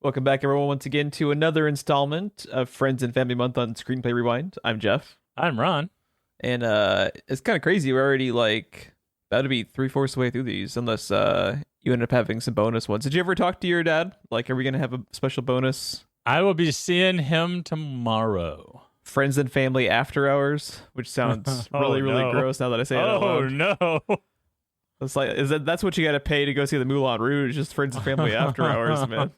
Welcome back, everyone, once again to another installment of Friends and Family Month on Screenplay Rewind. I'm Jeff, I'm Ron. and it's kind of crazy. We're already about to be three-fourths of the way through these, unless you end up having some bonus ones. Did you ever talk to your dad? Like, are we gonna have a special bonus I will be seeing him tomorrow. Friends and Family After Hours? Which sounds really gross now that I say it out loud. No. It's like, that's what you got to pay to go see the Moulin Rouge? Just Friends and Family After Hours, man.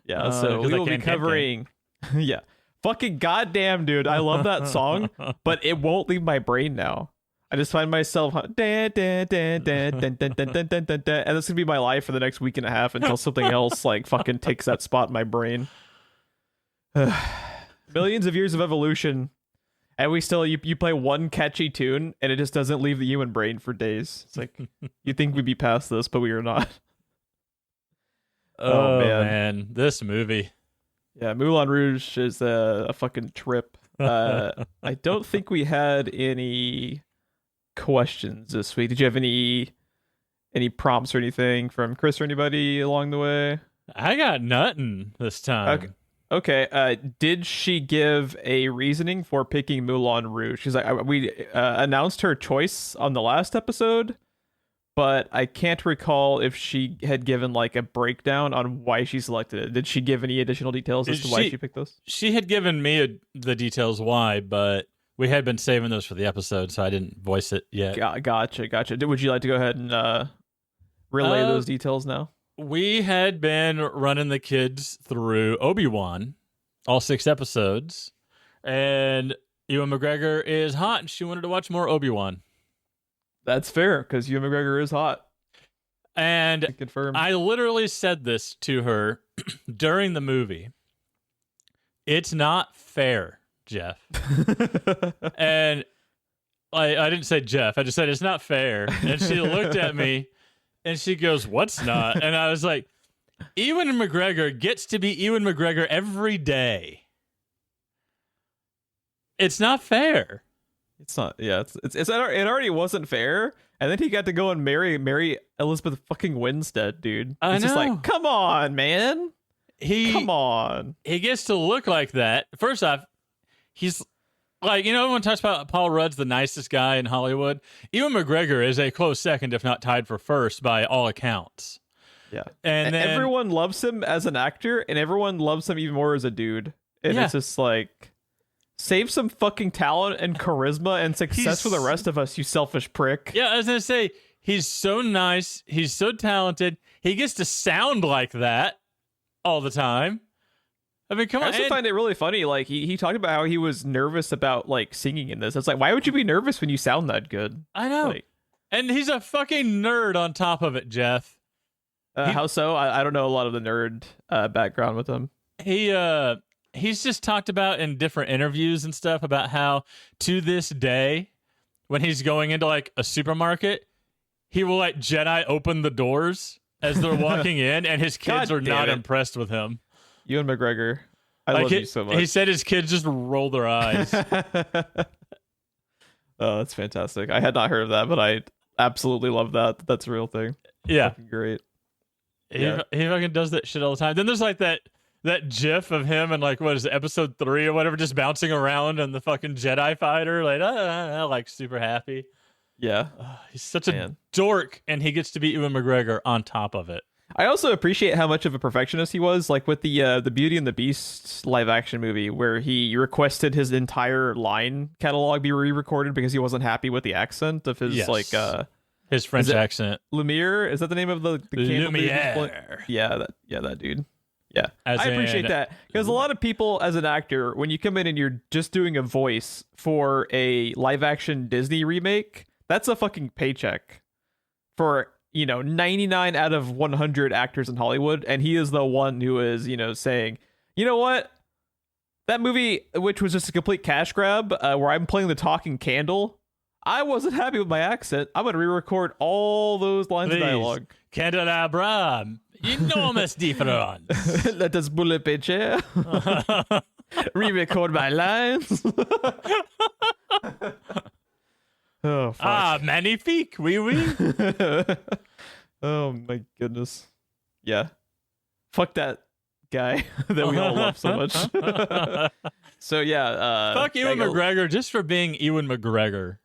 Yeah, so we will be covering. Yeah, fucking goddamn, dude, I love that song, but it won't leave my brain now. I just find myself and that's gonna be my life for the next week and a half until something else like fucking takes that spot in my brain. Millions of years of evolution. And we still, you play one catchy tune, and it just doesn't leave the human brain for days. It's like, you think we'd be past this, but we are not. Oh, man. This movie. Yeah, Moulin Rouge is a fucking trip. I don't think we had any questions this week. Did you have any prompts or anything from Cris or anybody along the way? I got nothing this time. Okay. Did she give a reasoning for picking Moulin Rouge? She's like, we announced her choice on the last episode, but I can't recall if she had given like a breakdown on why she selected it. Did she give any additional details as to why she picked those? She had given me the details why, but we had been saving those for the episode, so I didn't voice it yet. Gotcha. Would you like to go ahead and relay those details now? We had been running the kids through Obi-Wan, all 6 episodes, and Ewan McGregor is hot, and she wanted to watch more Obi-Wan. That's fair, because Ewan McGregor is hot. And I literally said this to her during the movie. It's not fair, Jeff. And I didn't say Jeff. I just said it's not fair. And she looked at me. And she goes, "What's not?" And I was like, Ewan McGregor gets to be Ewan McGregor every day. It's not fair. It's not. Yeah, it already wasn't fair. And then he got to go and marry Elizabeth fucking Winstead, dude. I know. Just like, come on, man. Come on. He gets to look like that. First off, he's like, everyone talks about Paul Rudd's the nicest guy in Hollywood. Ewan McGregor is a close second, if not tied for first, by all accounts. Yeah. And then everyone loves him as an actor, and everyone loves him even more as a dude. And it's just like, save some fucking talent and charisma and success for the rest of us, you selfish prick. Yeah, I was going to say, he's so nice. He's so talented. He gets to sound like that all the time. I mean, come on. I also find it really funny. Like, he talked about how he was nervous about, like, singing in this. It's like, why would you be nervous when you sound that good? I know. Like, and he's a fucking nerd on top of it, Jeff. How so? I don't know a lot of the nerd background with him. He's just talked about in different interviews and stuff about how, to this day, when he's going into, like, a supermarket, he will, like, Jedi open the doors as they're walking in, and his kids are not impressed with him. Ewan McGregor, I love you so much. He said his kids just roll their eyes. Oh, that's fantastic. I had not heard of that, but I absolutely love that. That's a real thing. Yeah. Fucking great. He fucking does that shit all the time. Then there's like that gif of him in like, what is it, episode 3 or whatever, just bouncing around on the fucking Jedi fighter, like super happy. Yeah. He's such a dork, and he gets to be Ewan McGregor on top of it. I also appreciate how much of a perfectionist he was, like with the Beauty and the Beast live action movie, where he requested his entire line catalog be re-recorded because he wasn't happy with the accent of his his French accent. Lumiere, is that the name of the Lumiere? That dude. Yeah, I appreciate that, because a lot of people, as an actor, when you come in and you're just doing a voice for a live action Disney remake, that's a fucking paycheck for 99 out of 100 actors in Hollywood, and he is the one who is, saying, you know what? That movie, which was just a complete cash grab, where I'm playing the talking candle, I wasn't happy with my accent. I'm going to re-record all those lines of dialogue. Candelabra, enormous difference. Let us bullet picture. Re-record my lines. Oh, fuck. Magnifique, oui. Oh, my goodness. Yeah. fuck that guy that we all love so much. So yeah, fuck Ewan McGregor just for being Ewan McGregor.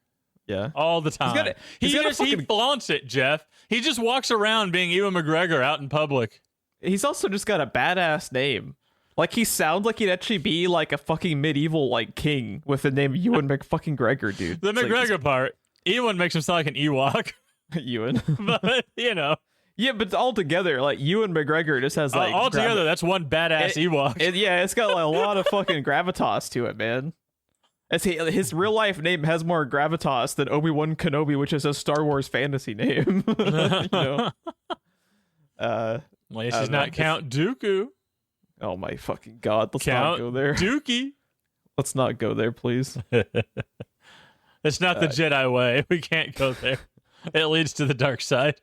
Yeah, all the time. He flaunts it, Jeff. He just walks around being Ewan McGregor out in public. He's also just got a badass name. Like, he sounds like he'd actually be like a fucking medieval like king with the name Ewan McFucking-Gregor, dude. The McGregor part, Ewan makes him sound like an Ewok. Ewan, but you know. Yeah, but altogether, like, Ewan McGregor just has like altogether, that's one badass Ewok. It's got like, a lot of fucking gravitas to it, man. His real life name has more gravitas than Obi-Wan Kenobi, which is a Star Wars fantasy name. You know? At least he's not Count Dooku. Oh my fucking god! Let's not go there. Dookie. Let's not go there, please. It's not the Jedi way. We can't go there. It leads to the dark side.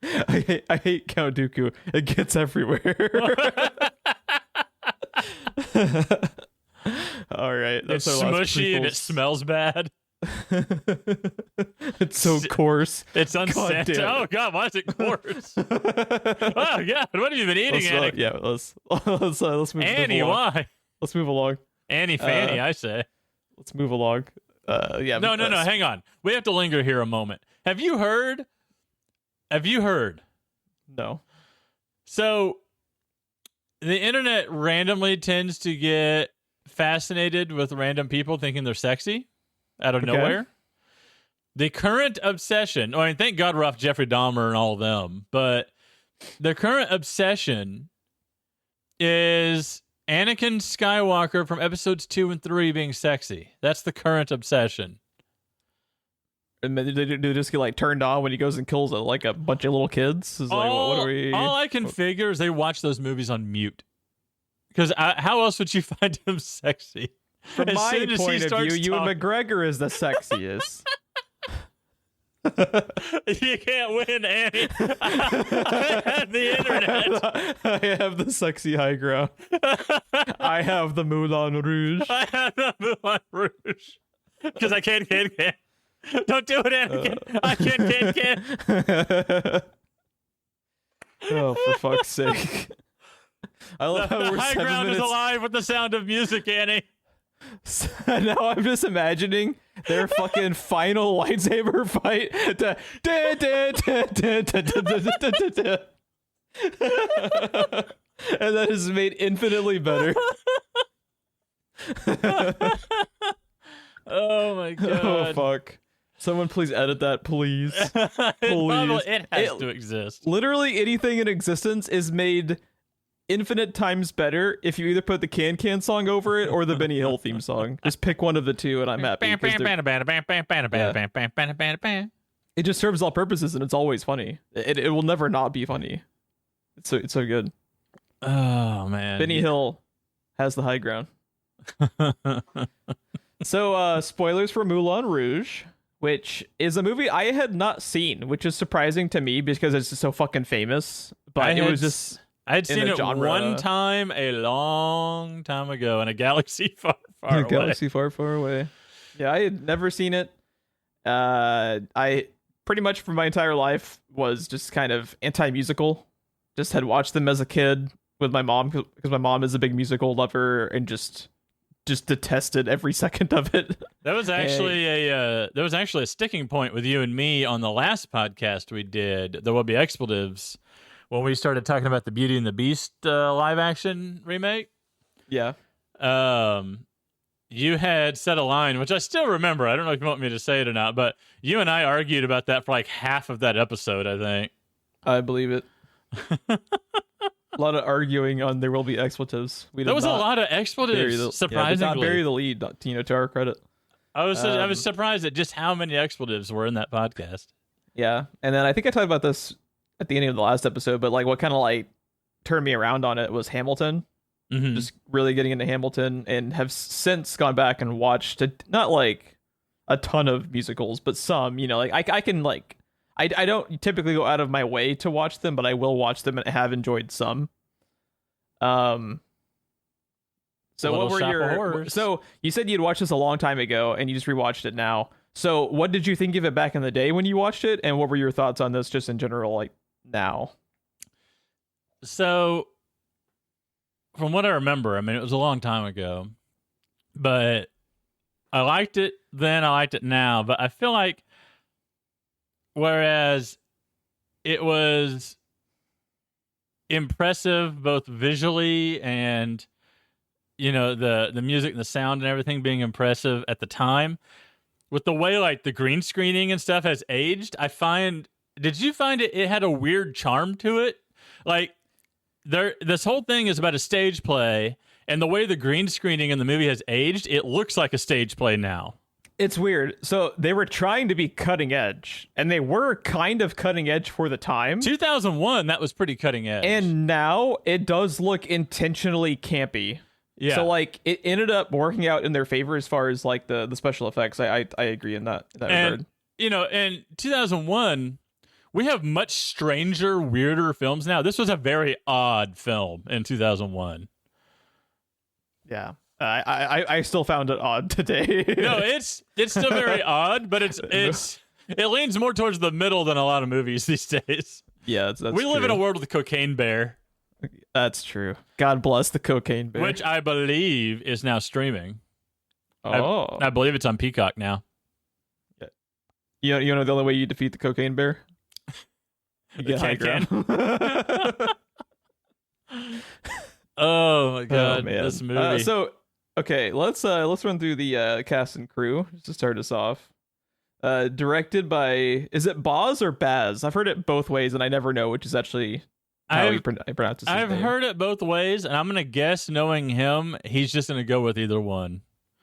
I hate Count Dooku. It gets everywhere. All right, it's smushy and it smells bad. It's so coarse. It's unscented. Oh god, why is it coarse? Oh god, what have you been eating, Annie? Let's move. Annie, why? Let's move along. Annie Fanny, I say. Let's move along. No. Hang on. We have to linger here a moment. Have you heard? No. So, the internet randomly tends to get fascinated with random people thinking they're sexy out of nowhere. The current obsession, thank God we're off Jeffrey Dahmer and all of them, but the current obsession is Anakin Skywalker from episodes 2 and 3 being sexy. That's the current obsession. And they just get like turned on when he goes and kills like a bunch of little kids. All I can figure is they watch those movies on mute. Because how else would you find him sexy? From my point of view, Ewan McGregor is the sexiest. You can't win, Annie. I have the internet. I have the sexy high ground. I have the Moulin Rouge. I have the Moulin Rouge. Because I can't. Don't do it, Anakin. I can't. Oh, for fuck's sake. I love how we're high 7 ground minutes. Is alive with the sound of music, Annie. Now I'm just imagining their fucking final lightsaber fight. And that is made infinitely better. Oh my god. Oh fuck. Someone please edit that, please. Please. It has to exist. Literally anything in existence is made infinite times better if you either put the Can song over it or the Benny Hill theme song. Just pick one of the two and I'm happy. It just serves all purposes and it's always funny. It will never not be funny. It's so good. Oh man. Benny Hill has the high ground. So spoilers for Moulin Rouge, which is a movie I had not seen, which is surprising to me because it's just so fucking famous. But it was just I'd seen it one time a long time ago in a galaxy far, far away. Galaxy far, far away. Yeah, I had never seen it. I pretty much for my entire life was just kind of anti-musical. Just had watched them as a kid with my mom because my mom is a big musical lover and just detested every second of it. That was actually a sticking point with you and me on the last podcast we did. There Will Be Expletives. When we started talking about the Beauty and the Beast live action remake. Yeah. You had said a line, which I still remember. I don't know if you want me to say it or not, but you and I argued about that for like half of that episode, I think. I believe it. A lot of arguing on There Will Be Expletives. There was a lot of expletives, surprisingly. Yeah, did not bury the lead, to our credit. I was surprised at just how many expletives were in that podcast. Yeah, and then I think I talked about this at the ending of the last episode, but like what kind of like turned me around on it was Hamilton. Mm-hmm. Just really getting into Hamilton, and have since gone back and watched not like a ton of musicals, but some, like I can like I don't typically go out of my way to watch them, but I will watch them and have enjoyed some. So what were your so you said you'd watched this a long time ago and you just rewatched it now. So what did you think of it back in the day when you watched it, and what were your thoughts on this just in general, like now? So, from what I remember, I mean, it was a long time ago, but I liked it then, I liked it now, but I feel like whereas it was impressive both visually and, you know, the music and the sound and everything being impressive at the time, with the way like the green screening and stuff has aged, did you find it had a weird charm to it? Like, this whole thing is about a stage play, and the way the green screening in the movie has aged, it looks like a stage play now. It's weird. So they were trying to be cutting edge, and they were kind of cutting edge for the time. 2001, that was pretty cutting edge. And now it does look intentionally campy. Yeah. So like it ended up working out in their favor as far as like the special effects. I agree in that regard. You know, in 2001, we have much stranger, weirder films now. This was a very odd film in 2001. Yeah. I still found it odd today. No, it's still very odd, but it leans more towards the middle than a lot of movies these days. Yeah, we live in a world with a cocaine bear. That's true. God bless the cocaine bear, which I believe is now streaming. Oh, I believe it's on Peacock now. Yeah. You know the only way you defeat the cocaine bear? You get high ground. Oh my god, man. This movie. Okay, let's run through the cast and crew just to start us off. Directed by, is it Boz or Baz? I've heard it both ways, and I never know which is actually how he pronounces his I've name. heard it both ways, and I'm gonna guess, knowing him, he's just gonna go with either one.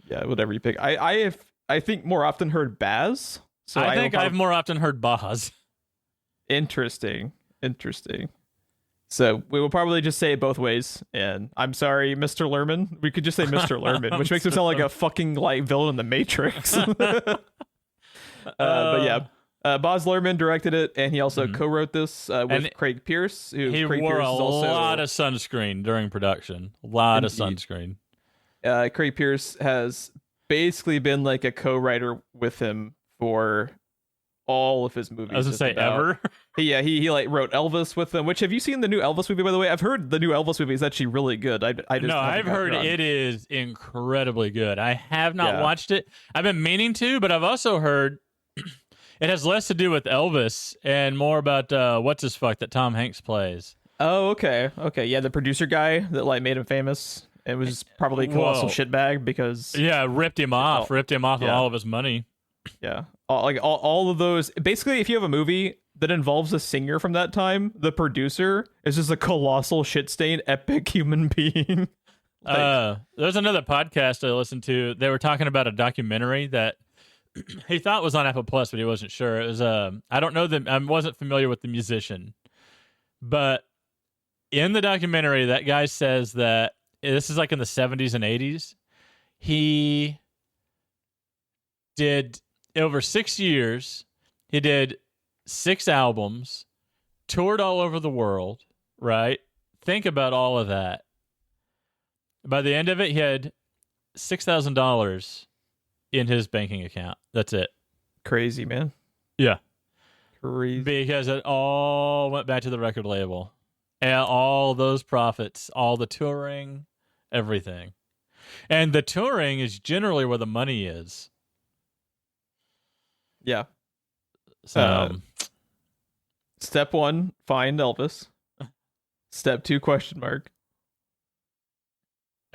Yeah, whatever you pick. I think more often heard Baz. So I think I've more often heard Boz. Interesting. So we will probably just say it both ways, and I'm sorry, Mr. Luhrmann. We could just say Mr. Luhrmann, which makes him sound like a fucking like villain in the Matrix. But yeah, Baz Luhrmann directed it, and he also co-wrote this with Craig Pierce. He wore a lot of sunscreen during production. A lot of sunscreen. Craig Pierce has basically been like a co-writer with him for all of his movies. I was gonna say ever. Yeah, he like wrote Elvis with them. Which, have you seen the new Elvis movie, by the way? I've heard the new Elvis movie is actually really good. I've heard it is incredibly good. I have not watched it. I've been meaning to, but I've also heard it has less to do with Elvis and more about what's his fuck that Tom Hanks plays. Oh, okay. Yeah, the producer guy that like made him famous. It was probably a colossal shitbag because ripped him off of all of his money. Yeah, all of those. Basically, if you have a movie that involves a singer from that time, the producer is just a colossal shit stain, epic human being. There's another podcast I listened to. They were talking about a documentary that he thought was on Apple Plus, but he wasn't sure. It was I don't know I wasn't familiar with the musician, but in the documentary, that guy says that this is like in the 70s and 80s. He did over 6 years. He did 6 albums, toured all over the world, right? Think about all of that. By the end of it, he had $6,000 in his banking account. That's it. Crazy, man. Yeah. Crazy. Because it all went back to the record label. And all those profits, all the touring, everything. And the touring is generally where the money is. Yeah. So, step 1, find Elvis. Step 2, question mark.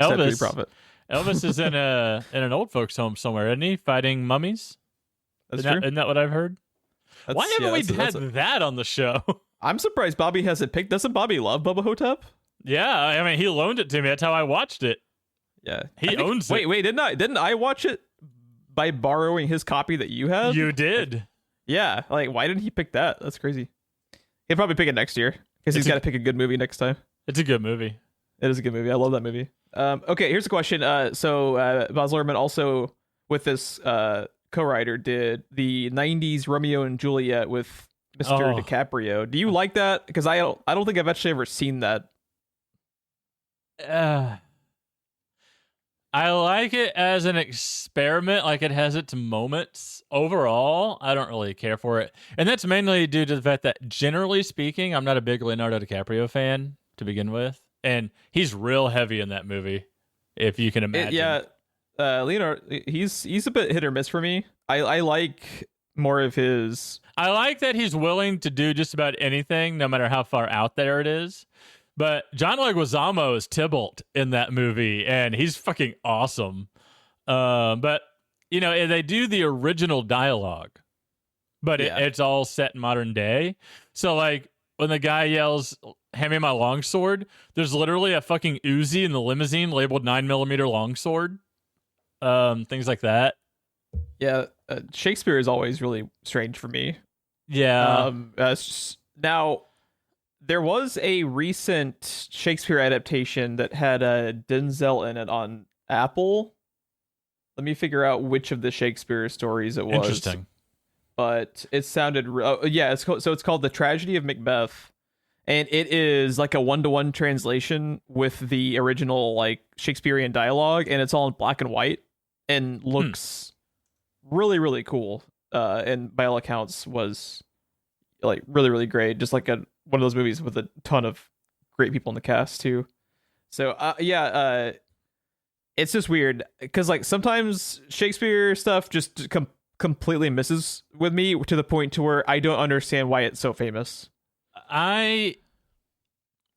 Elvis, Step 3, profit. Elvis is in an old folks home somewhere, isn't he? Fighting mummies. That's true. Isn't that what I've heard? Why haven't we had that on the show? I'm surprised Bobby hasn't picked. Doesn't Bobby love Bubba Hotep? Yeah, I mean, he loaned it to me. That's how I watched it. Yeah, he owns it. Wait, didn't I watch it by borrowing his copy that you had? You did. Yeah, like why didn't he pick that? That's crazy. He'll probably pick it next year because he's got to pick a good movie next time. It's a good movie. It is a good movie. I love that movie. Okay, here's a question. So Baz Luhrmann also with this co-writer did the 90s Romeo and Juliet with Mr. DiCaprio. Do you like that? Because I don't think I've actually ever seen that. I like it as an experiment, like it has its moments. Overall, I don't really care for it. And that's mainly due to the fact that, generally speaking, I'm not a big Leonardo DiCaprio fan. to begin with, and he's real heavy in that movie, if you can imagine. Leonardo, he's a bit hit or miss for me. I like more of his. I like that he's willing to do just about anything, no matter how far out there it is. But John Leguizamo is Tybalt in that movie, and he's fucking awesome. But they do the original dialogue, but it's all set in modern day. So like when the guy yells, "Hand me my longsword," there's literally a fucking Uzi in the limousine labeled 9mm longsword. Things like that. Yeah, Shakespeare is always really strange for me. Yeah. Now, there was a recent Shakespeare adaptation that had Denzel in it on Apple. Let me figure out which of the Shakespeare stories it was. Interesting. But it sounded... it's called The Tragedy of Macbeth. And it is like a 1-to-1 translation with the original like Shakespearean dialogue. And it's all in black and white. And looks really, really cool. And by all accounts was like really, really great. Just like one of those movies with a ton of great people in the cast too. So it's just weird because like sometimes Shakespeare stuff just completely misses with me to the point to where I don't understand why it's so famous. I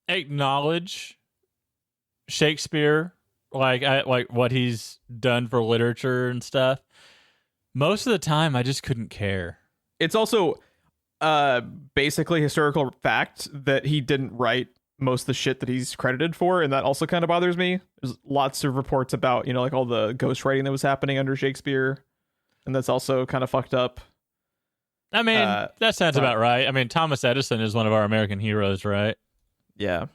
acknowledge Shakespeare, like what he's done for literature and stuff. Most of the time, I just couldn't care. It's also basically historical fact that he didn't write most of the shit that he's credited for, and that also kind of bothers me. There's lots of reports about, like all the ghostwriting that was happening under Shakespeare, and that's also kind of fucked up. I mean, that sounds about right. I mean, Thomas Edison is one of our American heroes, right? Yeah.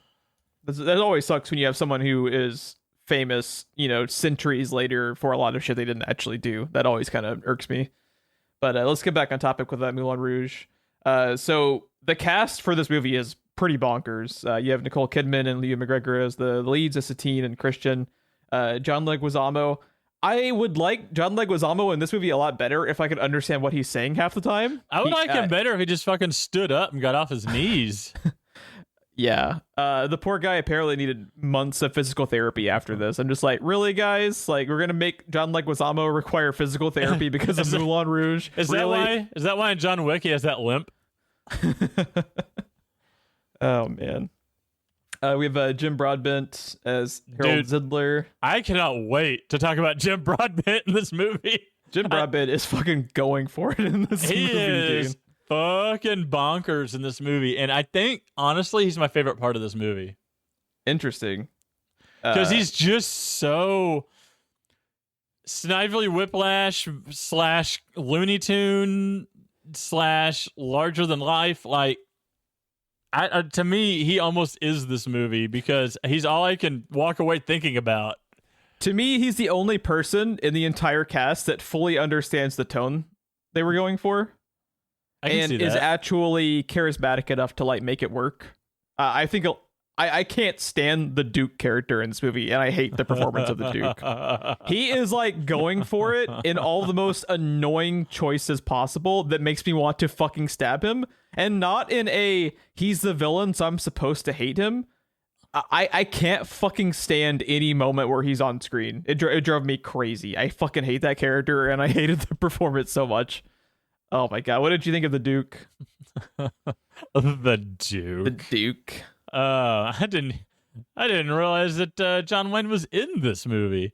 That always sucks when you have someone who is famous, centuries later for a lot of shit they didn't actually do. That always kind of irks me. But let's get back on topic with Moulin Rouge. So the cast for this movie is pretty bonkers. You have Nicole Kidman and Leah McGregor as the leads, as Satine and Christian. John Leguizamo. I would like John Leguizamo in this movie a lot better if I could understand what he's saying half the time. I would like him better if he just fucking stood up and got off his knees. Yeah. The poor guy apparently needed months of physical therapy after this. I'm just like, really, guys? Like, we're going to make John Leguizamo require physical therapy because of Moulin Rouge? Is really? That why in John Wick he has that limp? Oh, man. We have Jim Broadbent as Harold Zidler. I cannot wait to talk about Jim Broadbent in this movie. Jim Broadbent is fucking going for it in this movie, dude. Fucking bonkers in this movie, and I think honestly he's my favorite part of this movie. Interesting, because he's just so Snively Whiplash / Looney Tune / larger than life. Like, to me, he almost is this movie because he's all I can walk away thinking about. To me, he's the only person in the entire cast that fully understands the tone they were going for. And is actually charismatic enough to like make it work. I think I can't stand the Duke character in this movie, and I hate the performance of the Duke. He is like going for it in all the most annoying choices possible that makes me want to fucking stab him, and not in a he's the villain, so I'm supposed to hate him. I can't fucking stand any moment where he's on screen. It drove me crazy. I fucking hate that character, and I hated the performance so much. Oh my god, what did you think of the Duke? The Duke. The Duke. I didn't realize that John Wayne was in this movie.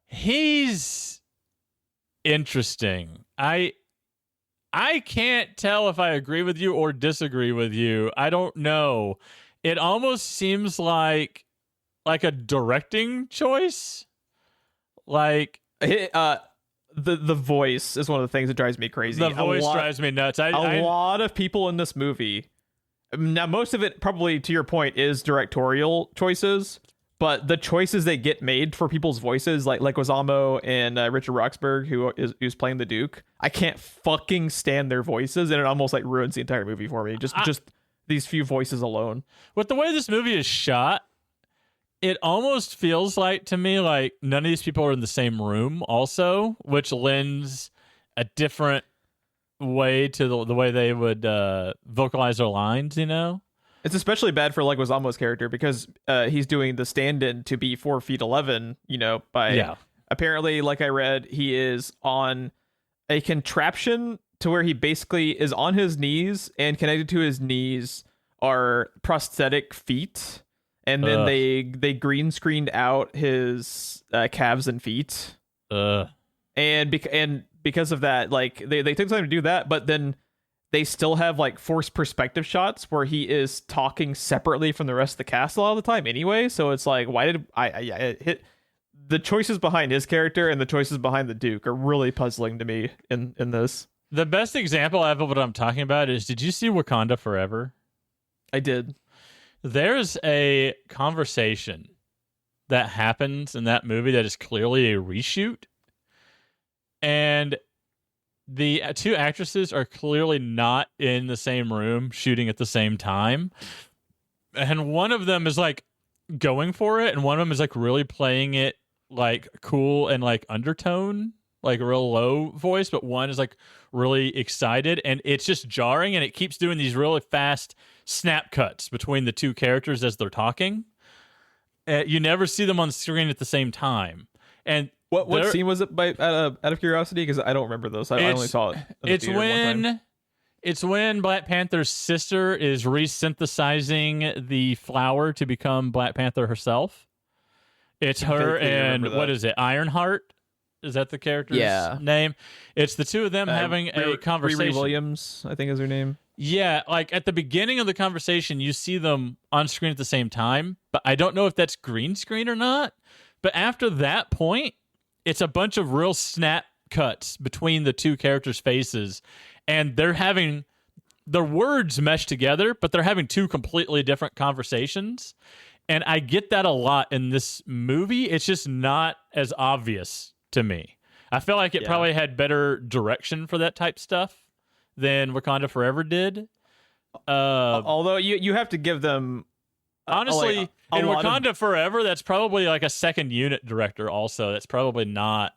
He's interesting. I can't tell if I agree with you or disagree with you. I don't know. It almost seems like a directing choice. Like the voice is one of the things that drives me crazy. The voice drives me nuts. A lot of people in this movie. Now, most of it, probably to your point, is directorial choices, but the choices they get made for people's voices, like Leguizamo and Richard Roxburgh, who's playing the Duke, I can't fucking stand their voices, and it almost like ruins the entire movie for me. Just these few voices alone. With the way this movie is shot, it almost feels like to me like none of these people are in the same room also, which lends a different way to the way they would vocalize their lines, It's especially bad for Leguizamo's character because he's doing the stand-in to be 4'11", by apparently, like I read, he is on a contraption to where he basically is on his knees, and connected to his knees are prosthetic feet, and then they green screened out his calves and feet. And because of that, like they took time to do that, but then they still have like forced perspective shots where he is talking separately from the rest of the cast a lot of the time anyway. So it's like, why did it hit the choices behind his character and the choices behind the Duke are really puzzling to me in this. The best example I have of what I'm talking about is, did you see Wakanda Forever? I did. There's a conversation that happens in that movie that is clearly a reshoot. And the two actresses are clearly not in the same room shooting at the same time. And one of them is like going for it, and one of them is like really playing it like cool and like undertone, like a real low voice, but one is like really excited, and it's just jarring, and it keeps doing these really fast snap cuts between the two characters as they're talking. You never see them on the screen at the same time. And what scene was it out of curiosity? Because I don't remember those. I only saw it. It's when Black Panther's sister is resynthesizing the flower to become Black Panther herself. It's her and what is it? Ironheart? Is that the character's name? It's the two of them having a conversation. Riri Williams, I think is her name. Yeah, like at the beginning of the conversation, you see them on screen at the same time, but I don't know if that's green screen or not. But after that point, it's a bunch of real snap cuts between the two characters' faces, and they're having their words mesh together, but they're having two completely different conversations. And I get that a lot in this movie. It's just not as obvious to me. I feel like it probably had better direction for that type stuff than Wakanda Forever did. Although you have to give them... Honestly, in Wakanda Forever, that's probably like a second unit director also. That's probably not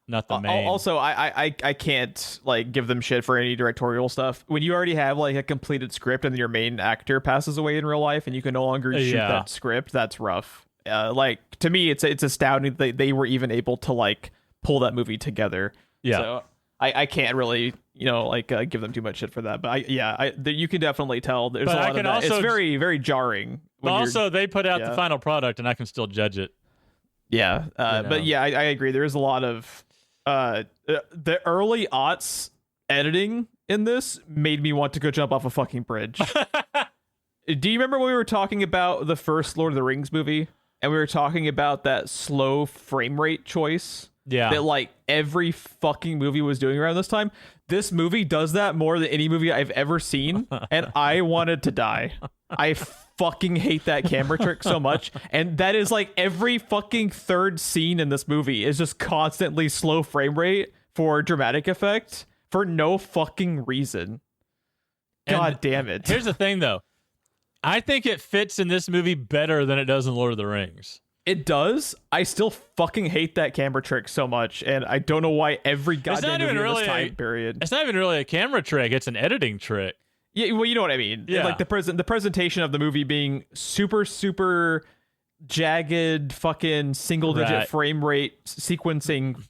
the main. Also, I can't like give them shit for any directorial stuff. When you already have like a completed script and your main actor passes away in real life and you can no longer shoot that script, that's rough. Like to me, it's astounding that they were even able to like pull that movie together. Yeah. So I can't really, give them too much shit for that. But you can definitely tell there's a lot of that. It's very, very jarring. Also, they put out the final product, and I can still judge it. Yeah. But yeah, I agree. There is a lot of the early aughts editing in this made me want to go jump off a fucking bridge. Do you remember when we were talking about the first Lord of the Rings movie, and we were talking about that slow frame rate choice? Yeah. That like every fucking movie was doing around this time. This movie does that more than any movie I've ever seen, and I wanted to die. I fucking hate that camera trick so much. And that is like every fucking third scene in this movie is just constantly slow frame rate for dramatic effect for no fucking reason. God damn it. Here's the thing though. I think it fits in this movie better than it does in Lord of the Rings. It does. I still fucking hate that camera trick so much, and I don't know why every goddamn movie in this time period. It's not even really a camera trick. It's an editing trick. Yeah, well, you know what I mean. Yeah. Like the presentation of the movie being super, super jagged, fucking single-digit frame rate sequencing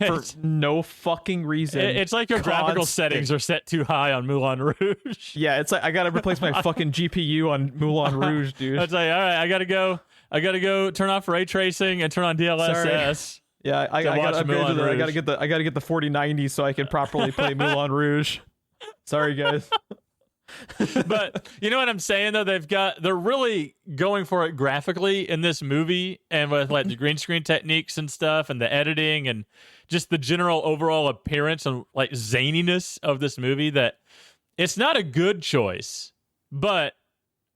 for no fucking reason. It's like your graphical settings are set too high on Moulin Rouge. Yeah, it's like I gotta replace my fucking GPU on Moulin Rouge, dude. It's like, all right, I gotta go turn off ray tracing and turn on DLSS. Sorry. Yeah, I gotta upgrade to the, I gotta get the 4090 so I can properly play Moulin Rouge. Sorry, guys. But you know what I'm saying though? They're really going for it graphically in this movie, and with like the green screen techniques and stuff, and the editing, and just the general overall appearance and like zaniness of this movie. That it's not a good choice, but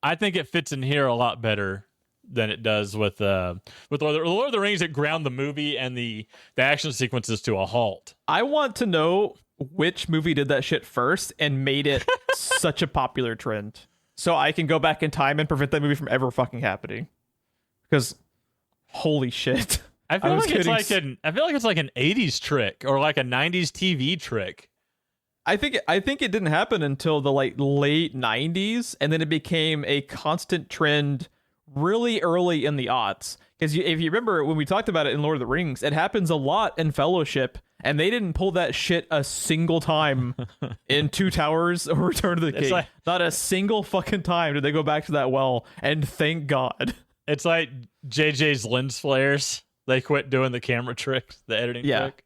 I think it fits in here a lot better than it does with Lord of the Rings. It ground the movie and the action sequences to a halt. I want to know which movie did that shit first and made it such a popular trend, so I can go back in time and prevent that movie from ever fucking happening. Because holy shit, I feel like it's like an 80s trick or like a 90s TV trick. I think it didn't happen until the like late 90s, and then it became a constant trend really early in the aughts. Because if you remember when we talked about it in Lord of the Rings, it happens a lot in Fellowship, and they didn't pull that shit a single time in Two Towers or Return of the King. Like, not a single fucking time did they go back to that well, and thank God. It's like JJ's lens flares. They quit doing the camera tricks, the editing trick.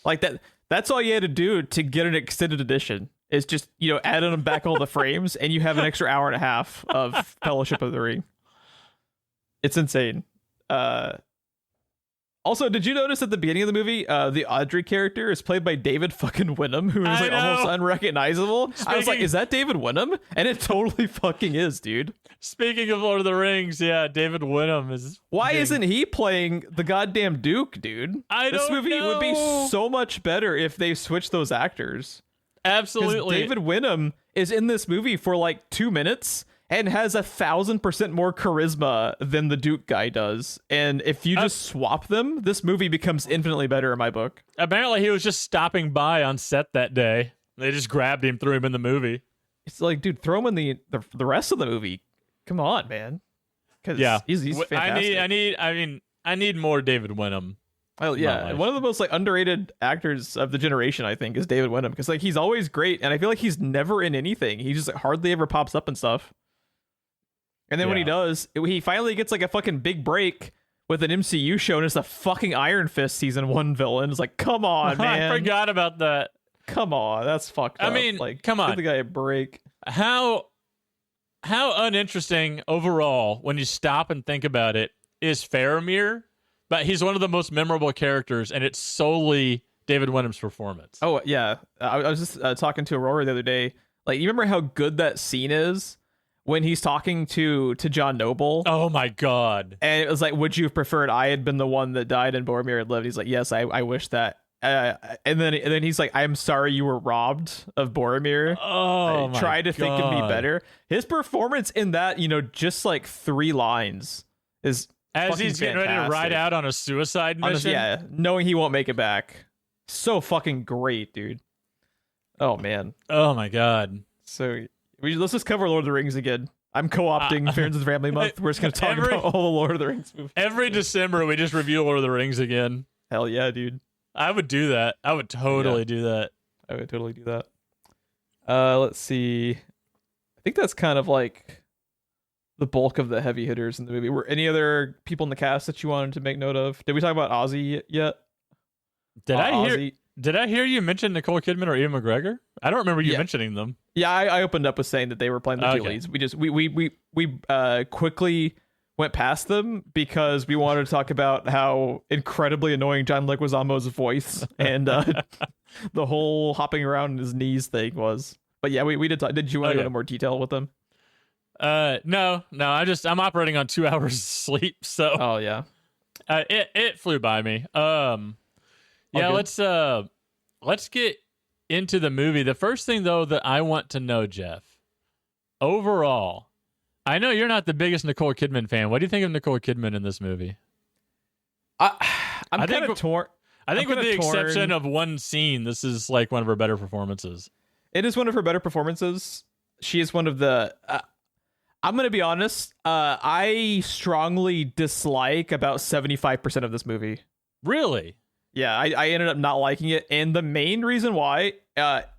Like that. That's all you had to do to get an extended edition. Is just, add them back all the frames, and you have an extra hour and a half of Fellowship of the Ring. It's insane. Also, did you notice at the beginning of the movie, the Audrey character is played by David fucking Wenham, who is like almost unrecognizable? I was like, is that David Wenham? And it totally fucking is, dude. Speaking of Lord of the Rings, yeah, David Wenham is. Why isn't he playing the goddamn Duke, dude? This movie would be so much better if they switched those actors. Absolutely. David Wenham is in this movie for like 2 minutes and has 1,000% more charisma than the Duke guy does. And if you just swap them, this movie becomes infinitely better in my book. Apparently he was just stopping by on set that day. They just grabbed him, threw him in the movie. It's like, dude, throw him in the rest of the movie. Come on, man. Because he's fantastic. I need more David Wenham. Oh yeah, one of the most like underrated actors of the generation, I think, is David Wenham, because like he's always great, and I feel like he's never in anything. He just hardly ever pops up and stuff. And then when he does, he finally gets like a fucking big break with an MCU show, and it's the fucking Iron Fist season 1 villain. It's like, come on, man. I forgot about that. Come on, that's fucked up. I mean, like, come on, give the guy a break. How uninteresting overall, when you stop and think about it, is Faramir? But he's one of the most memorable characters, and it's solely David Wenham's performance. Oh yeah, I was just talking to Aurora the other day. Like, you remember how good that scene is when he's talking to John Noble? Oh my god! And it was like, would you have preferred I had been the one that died and Boromir had lived? He's like, yes, I wish that. And then he's like, I'm sorry you were robbed of Boromir. Oh, I tried to think of me better. His performance in that, just like 3 lines is as he's getting ready to ride out on a suicide mission. Knowing he won't make it back. So fucking great, dude. Oh man. Oh my god. So let's just cover Lord of the Rings again. I'm co-opting Friends and Family Month. We're just gonna talk about all the Lord of the Rings movies. Every December we just review Lord of the Rings again. Hell yeah, dude. I would do that. I would totally do that. I would totally do that. Let's see. I think that's kind of like the bulk of the heavy hitters in the movie. Were any other people in the cast that you wanted to make note of? Did we talk about Ozzy yet? Did I hear you mention Nicole Kidman or Ewan McGregor? I don't remember you mentioning them. Yeah, I opened up with saying that they were playing the two leads. We quickly went past them because we wanted to talk about how incredibly annoying John Leguizamo's voice and the whole hopping around his knees thing was. But yeah, we did talk. Did you want to go into more detail with them? No. I'm operating on 2 hours of sleep, so. Oh yeah. It flew by me. Let's get into the movie. The first thing though that I want to know, Jeff, overall, I know you're not the biggest Nicole Kidman fan. What do you think of Nicole Kidman in this movie? I'm kind of torn. I think with the exception of one scene, this is like one of her better performances. It is one of her better performances. She is one of the... I'm going to be honest. I strongly dislike about 75% of this movie. Really? Yeah, I ended up not liking it. And the main reason why,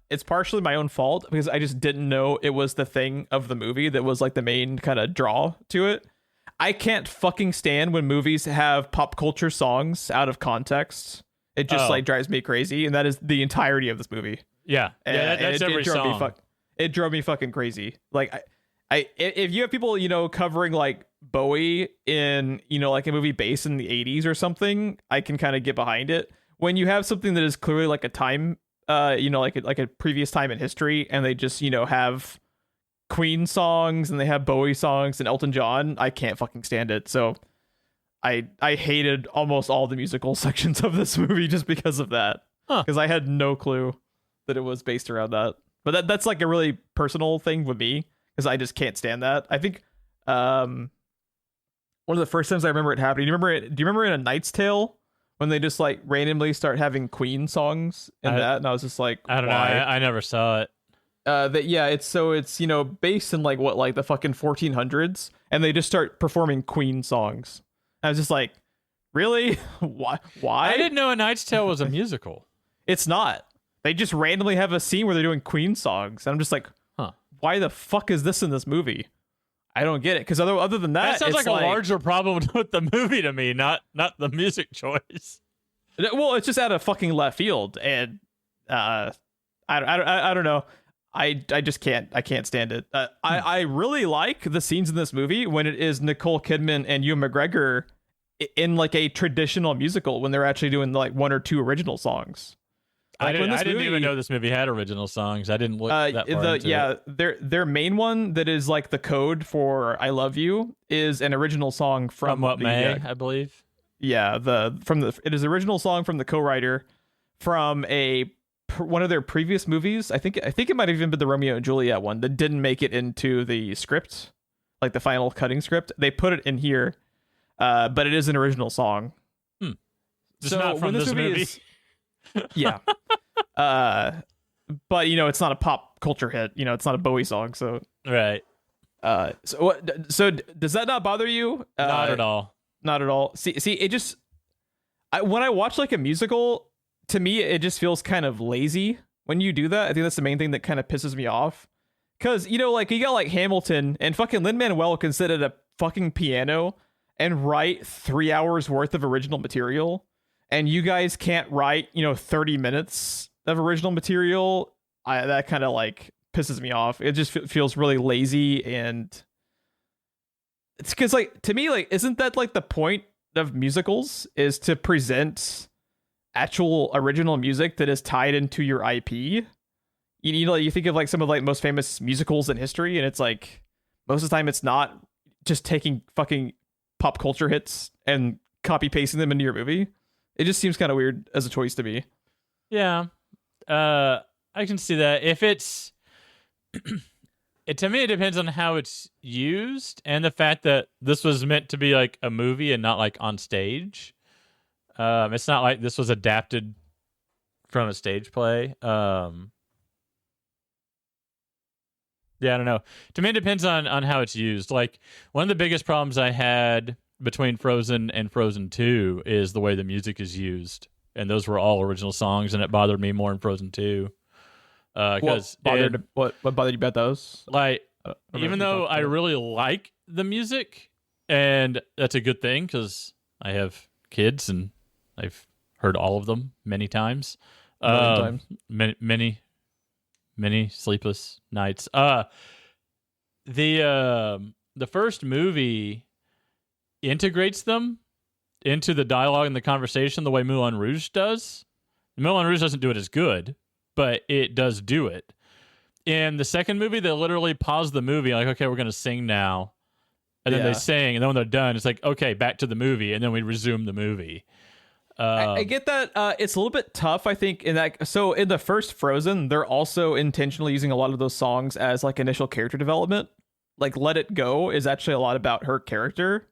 it's partially my own fault because I just didn't know it was the thing of the movie that was like the main kind of draw to it. I can't fucking stand when movies have pop culture songs out of context. It just like drives me crazy. And that is the entirety of this movie. Yeah. That's every song. It drove me fucking crazy. Like if you have people, covering like Bowie in, like a movie based in the 80s or something, I can kind of get behind it. When you have something that is clearly like a time, like a previous time in history, and they just, have Queen songs and they have Bowie songs and Elton John, I can't fucking stand it. So I hated almost all the musical sections of this movie just because of that. Because I had no clue that it was based around that. But that's like a really personal thing with me, because I just can't stand that. I think one of the first times I remember it happening, do you remember in A Knight's Tale when they just like randomly start having Queen songs and and I was just like, I don't know. I never saw it. It's you know, based in like what, like the fucking 1400s, and they just start performing Queen songs. I was just like, really? Why? I didn't know A Knight's Tale was a musical. It's not. They just randomly have a scene where they're doing Queen songs, and I'm just like, why the fuck is this in this movie? I don't get it. Because other than that, sounds like a larger problem with the movie to me, not the music choice. Well, it's just out of fucking left field, and I don't know. I just can't. I can't stand it. I really like the scenes in this movie when it is Nicole Kidman and Ewan McGregor in like a traditional musical, when they're actually doing like one or two original songs. Like I didn't even know this movie had original songs. I didn't look that far into it. Their main one that is like the code for "I Love You" is an original song from What May, I believe. Yeah, it is original song from the co-writer from one of their previous movies. I think it might have even been the Romeo and Juliet one that didn't make it into the script, like the final cutting script. They put it in here, but it is an original song. Just not from this movie. Yeah. But you know, it's not a pop culture hit. You know, it's not a Bowie song. So right. So does that not bother you? Not at all. Not at all. See, it just when I watch like a musical, to me, it just feels kind of lazy when you do that. I think that's the main thing that kind of pisses me off. Because, you know, like you got like Hamilton, and fucking Lin-Manuel can sit at a fucking piano and write 3 hours worth of original material. And you guys can't write, you know, 30 minutes of original material. That kind of like pisses me off. It just feels really lazy. And it's because, like, to me, like, isn't that like the point of musicals, is to present actual original music that is tied into your IP? You know, you think of like some of like most famous musicals in history, and it's like most of the time it's not just taking fucking pop culture hits and copy pasting them into your movie. It just seems kind of weird as a choice to me. Yeah, I can see that. If it's to me, it depends on how it's used and the fact that this was meant to be like a movie and not like on stage. It's not like this was adapted from a stage play. Yeah, I don't know. To me, it depends on how it's used. Like, one of the biggest problems I had between Frozen and Frozen 2 is the way the music is used. And those were all original songs, and it bothered me more in Frozen 2. What bothered you about those? Like, even though I really like the music, and that's a good thing because I have kids and I've heard all of them many times. Many sleepless nights. The first movie integrates them into the dialogue and the conversation the way Moulin Rouge does. Moulin Rouge doesn't do it as good, but it does do it. In the second movie, they literally pause the movie, like, okay, we're going to sing now. And then they sing, and then when they're done, it's like, okay, back to the movie, and then we resume the movie. I get that. It's a little bit tough, I think, in that. So in the first Frozen, they're also intentionally using a lot of those songs as like initial character development. Like Let It Go is actually a lot about her character.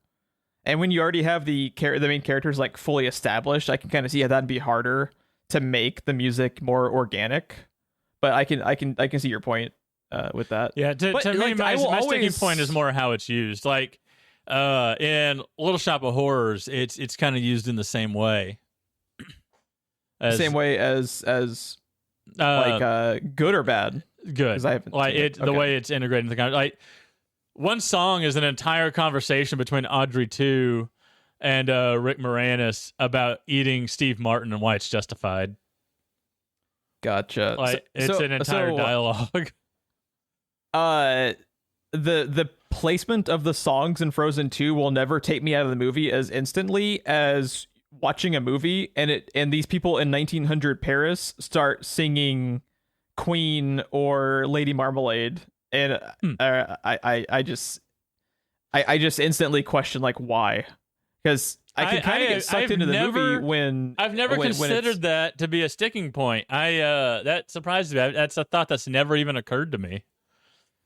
And when you already have the main characters like fully established, I can kind of see how that'd be harder to make the music more organic. But I can see your point with that. Yeah, to me, my sticking point is more how it's used. Like, in Little Shop of Horrors, it's kind of used in the same way. Same way as like good or bad? Good. I haven't like it. The way it's integrated in the kind, like, one song is an entire conversation between Audrey II and Rick Moranis about eating Steve Martin and why it's justified. Gotcha. Like, it's an entire dialogue. The placement of the songs in Frozen 2 will never take me out of the movie as instantly as watching a movie and these people in 1900 Paris start singing Queen or Lady Marmalade, and I just instantly question, like, why? Because I can kind of get sucked into the movie when I've never considered that to be a sticking point. That surprises me. That's a thought that's never even occurred to me.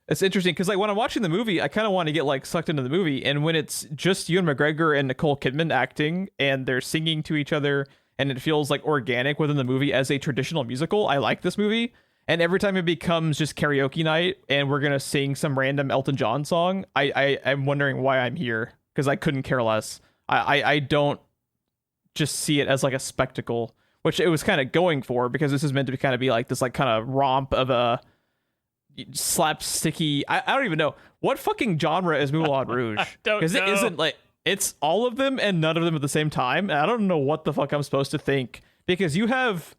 It's interesting because like when I'm watching the movie, I kind of want to get like sucked into the movie, and when it's just Ewan McGregor and Nicole Kidman acting and they're singing to each other and it feels like organic within the movie as a traditional musical, I like this movie. And every time it becomes just karaoke night and we're gonna sing some random Elton John song, I'm wondering why I'm here because I couldn't care less. I don't just see it as like a spectacle, which it was kind of going for because this is meant to be kind of be like this like kind of romp of a slapsticky. I don't even know what fucking genre is Moulin Rouge because it isn't like it's all of them and none of them at the same time. And I don't know what the fuck I'm supposed to think because you have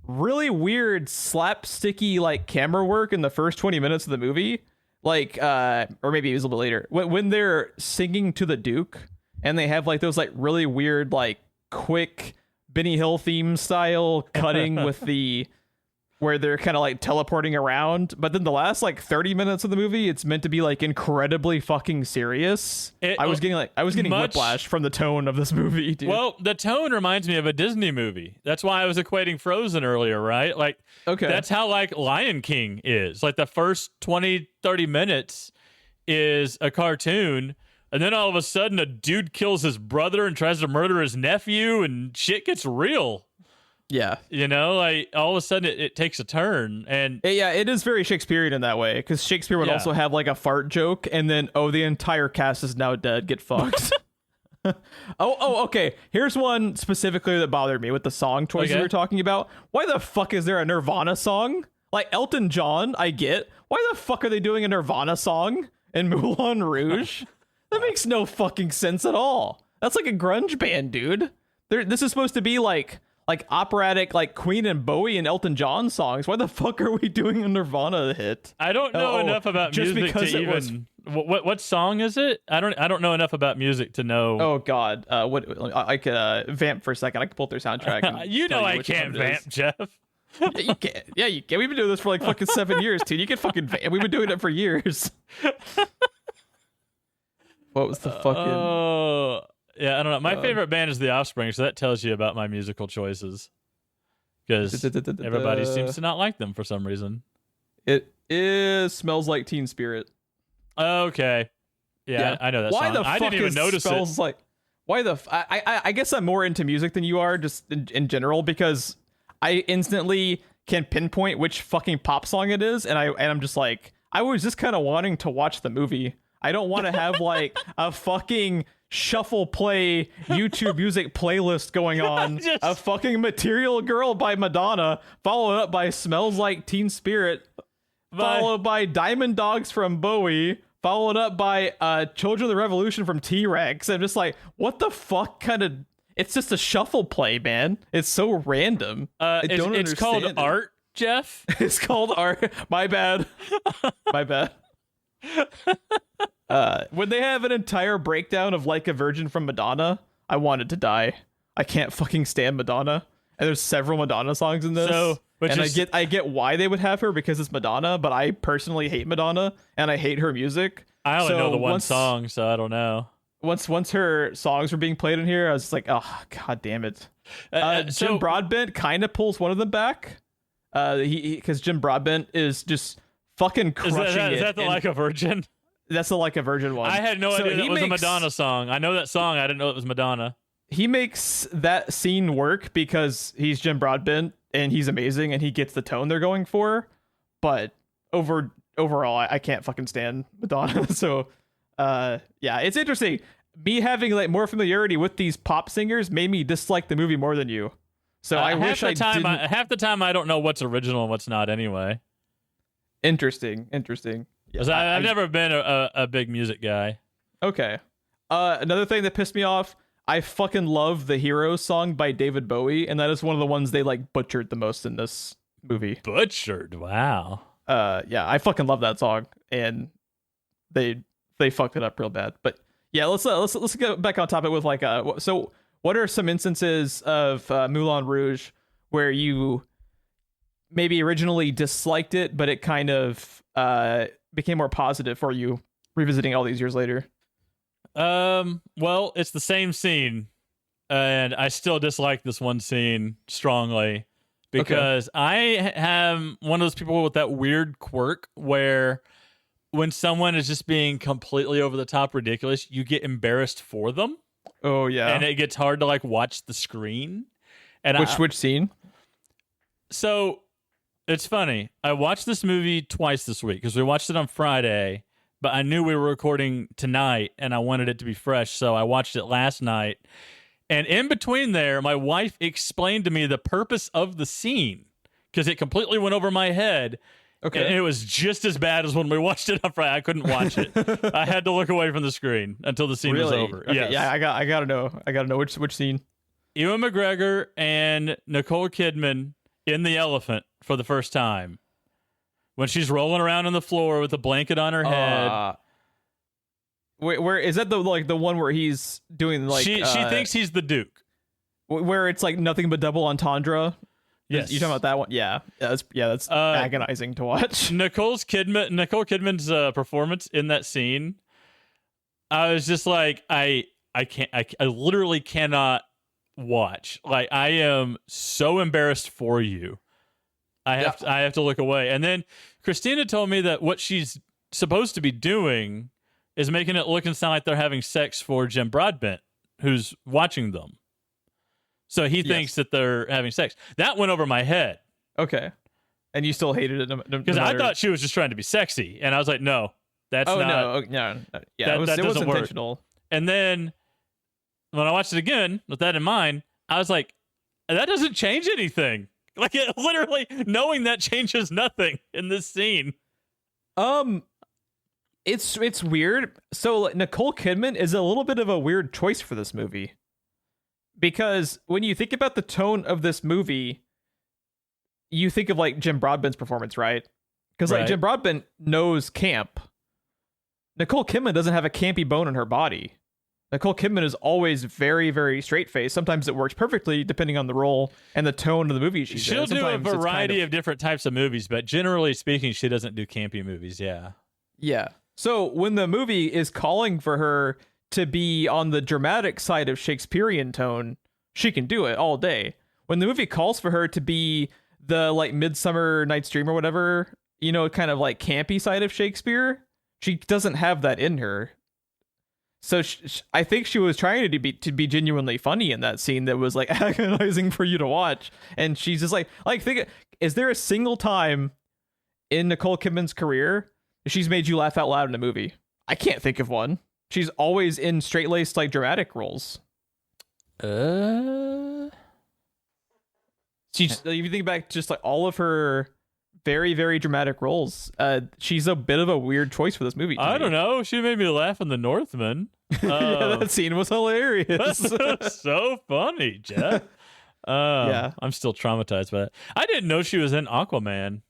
really weird slapsticky like camera work in the first 20 minutes of the movie, like or maybe it was a little bit later when they're singing to the Duke and they have like those like really weird like quick Benny Hill theme style cutting with the where they're kind of like teleporting around, but then the last like 30 minutes of the movie it's meant to be like incredibly fucking serious. I was getting whiplash from the tone of this movie, dude. Well, the tone reminds me of a Disney movie. That's why I was equating Frozen earlier, right? Like, okay, that's how like Lion King is. Like the first 20-30 minutes is a cartoon, and then all of a sudden a dude kills his brother and tries to murder his nephew and shit gets real. Yeah. You know, like all of a sudden it takes a turn. And it is very Shakespearean in that way because Shakespeare would also have like a fart joke and then, the entire cast is now dead. Get fucked. Okay. Here's one specifically that bothered me with the song choices we were talking about. Why the fuck is there a Nirvana song? Like Elton John, I get. Why the fuck are they doing a Nirvana song in Moulin Rouge? That makes no fucking sense at all. That's like a grunge band, dude. This is supposed to be like operatic, like Queen and Bowie and Elton John songs. Why the fuck are we doing a Nirvana hit? I don't know enough about music to even. What song is it? I don't know enough about music to know. Oh God, I could vamp for a second. I could pull up their soundtrack. You know I can't vamp, Jeff. Yeah, you can. Yeah, you can. We've been doing this for like fucking 7 years, dude. You can fucking vamp. We've been doing it for years. What was the fucking? Oh. Yeah, I don't know. My favorite band is The Offspring, so that tells you about my musical choices. Because everybody seems to not like them for some reason. It is Smells Like Teen Spirit. Okay. Yeah. I know that why song. The fuck I didn't even notice smells it. Like, why the I guess I'm more into music than you are, just in general, because I instantly can pinpoint which fucking pop song it is, and I'm just like, I was just kind of wanting to watch the movie. I don't want to have like a fucking shuffle play YouTube music playlist going on. A fucking Material Girl by Madonna, followed up by Smells Like Teen Spirit, followed by Diamond Dogs from Bowie, followed up by Children of the Revolution from T-Rex. I'm just like, what the fuck kind of... It's just a shuffle play, man. It's so random. It's called art, Jeff. It's called art. My bad. My bad. When they have an entire breakdown of Like a Virgin from Madonna, I wanted to die. I can't fucking stand Madonna. And there's several Madonna songs in this. I get why they would have her because it's Madonna, but I personally hate Madonna and I hate her music. I only know the one song, so I don't know. Once her songs were being played in here, I was just like, oh god damn it. Jim Broadbent kind of pulls one of them back. Because Jim Broadbent is just fucking crushing it. Is that the Like a Virgin? That's the Like a Virgin one. I had no idea that was a Madonna song. I know that song. I didn't know it was Madonna. He makes that scene work because he's Jim Broadbent and he's amazing and he gets the tone they're going for. But overall, I can't fucking stand Madonna. So, yeah, it's interesting. Me having like more familiarity with these pop singers made me dislike the movie more than you. So I wish I didn't. Half the time, I don't know what's original and what's not anyway. Interesting. Yeah, I've never been a big music guy. Okay. Another thing that pissed me off, I fucking love the Hero song by David Bowie, and that is one of the ones they like butchered the most in this movie. Butchered? Wow. Yeah, I fucking love that song, and they fucked it up real bad. But yeah, let's get back on topic with like so what are some instances of Moulin Rouge where you maybe originally disliked it, but it kind of became more positive for you revisiting all these years later? Well, it's the same scene, and I still dislike this one scene strongly because I am one of those people with that weird quirk where when someone is just being completely over the top ridiculous, you get embarrassed for them. Oh yeah. And it gets hard to like watch the screen. And which scene? So it's funny. I watched this movie twice this week because we watched it on Friday, but I knew we were recording tonight and I wanted it to be fresh. So I watched it last night. And in between there, my wife explained to me the purpose of the scene because it completely went over my head. Okay. And it was just as bad as when we watched it on Friday. I couldn't watch it. I had to look away from the screen until the scene was over. Okay. Yes. Yeah, I gotta know which scene. Ewan McGregor and Nicole Kidman in the elephant for the first time. When she's rolling around on the floor with a blanket on her head. Where is that the one where he's doing like she thinks he's the Duke. Where it's like nothing but double entendre? Yes. You talking about that one? Yeah. That's agonizing to watch. Nicole Kidman's performance in that scene, I was just like, I literally cannot watch. Like, I am so embarrassed for you. I have to look away. And then Christina told me that what she's supposed to be doing is making it look and sound like they're having sex for Jim Broadbent, who's watching them. So he thinks that they're having sex. That went over my head. Okay. And you still hated it? Because I thought she was just trying to be sexy. And I was like, no, that's not. No. Yeah, it was intentional. And then when I watched it again, with that in mind, I was like, that doesn't change anything. Like, it literally, knowing that changes nothing in this scene. It's weird. So like, Nicole Kidman is a little bit of a weird choice for this movie. Because when you think about the tone of this movie, you think of like Jim Broadbent's performance, right? Because like Jim Broadbent knows camp. Nicole Kidman doesn't have a campy bone in her body. Nicole Kidman is always very, very straight-faced. Sometimes it works perfectly depending on the role and the tone of the movie she's in. She'll do a variety of different types of movies, but generally speaking, she doesn't do campy movies, yeah. Yeah. So when the movie is calling for her to be on the dramatic side of Shakespearean tone, she can do it all day. When the movie calls for her to be the like Midsummer Night's Dream or whatever, you know, kind of like campy side of Shakespeare, she doesn't have that in her. So I think she was trying to be genuinely funny in that scene that was like agonizing for you to watch. And she's just like think, is there a single time in Nicole Kidman's career she's made you laugh out loud in a movie? I can't think of one. She's always in straight-laced, like, dramatic roles. If you think back just like all of her very, very dramatic roles, she's a bit of a weird choice for this movie. I don't know. She made me laugh in The Northman. Yeah, that scene was hilarious. So funny, Jeff. Yeah. I'm still traumatized by that. I didn't know she was in Aquaman.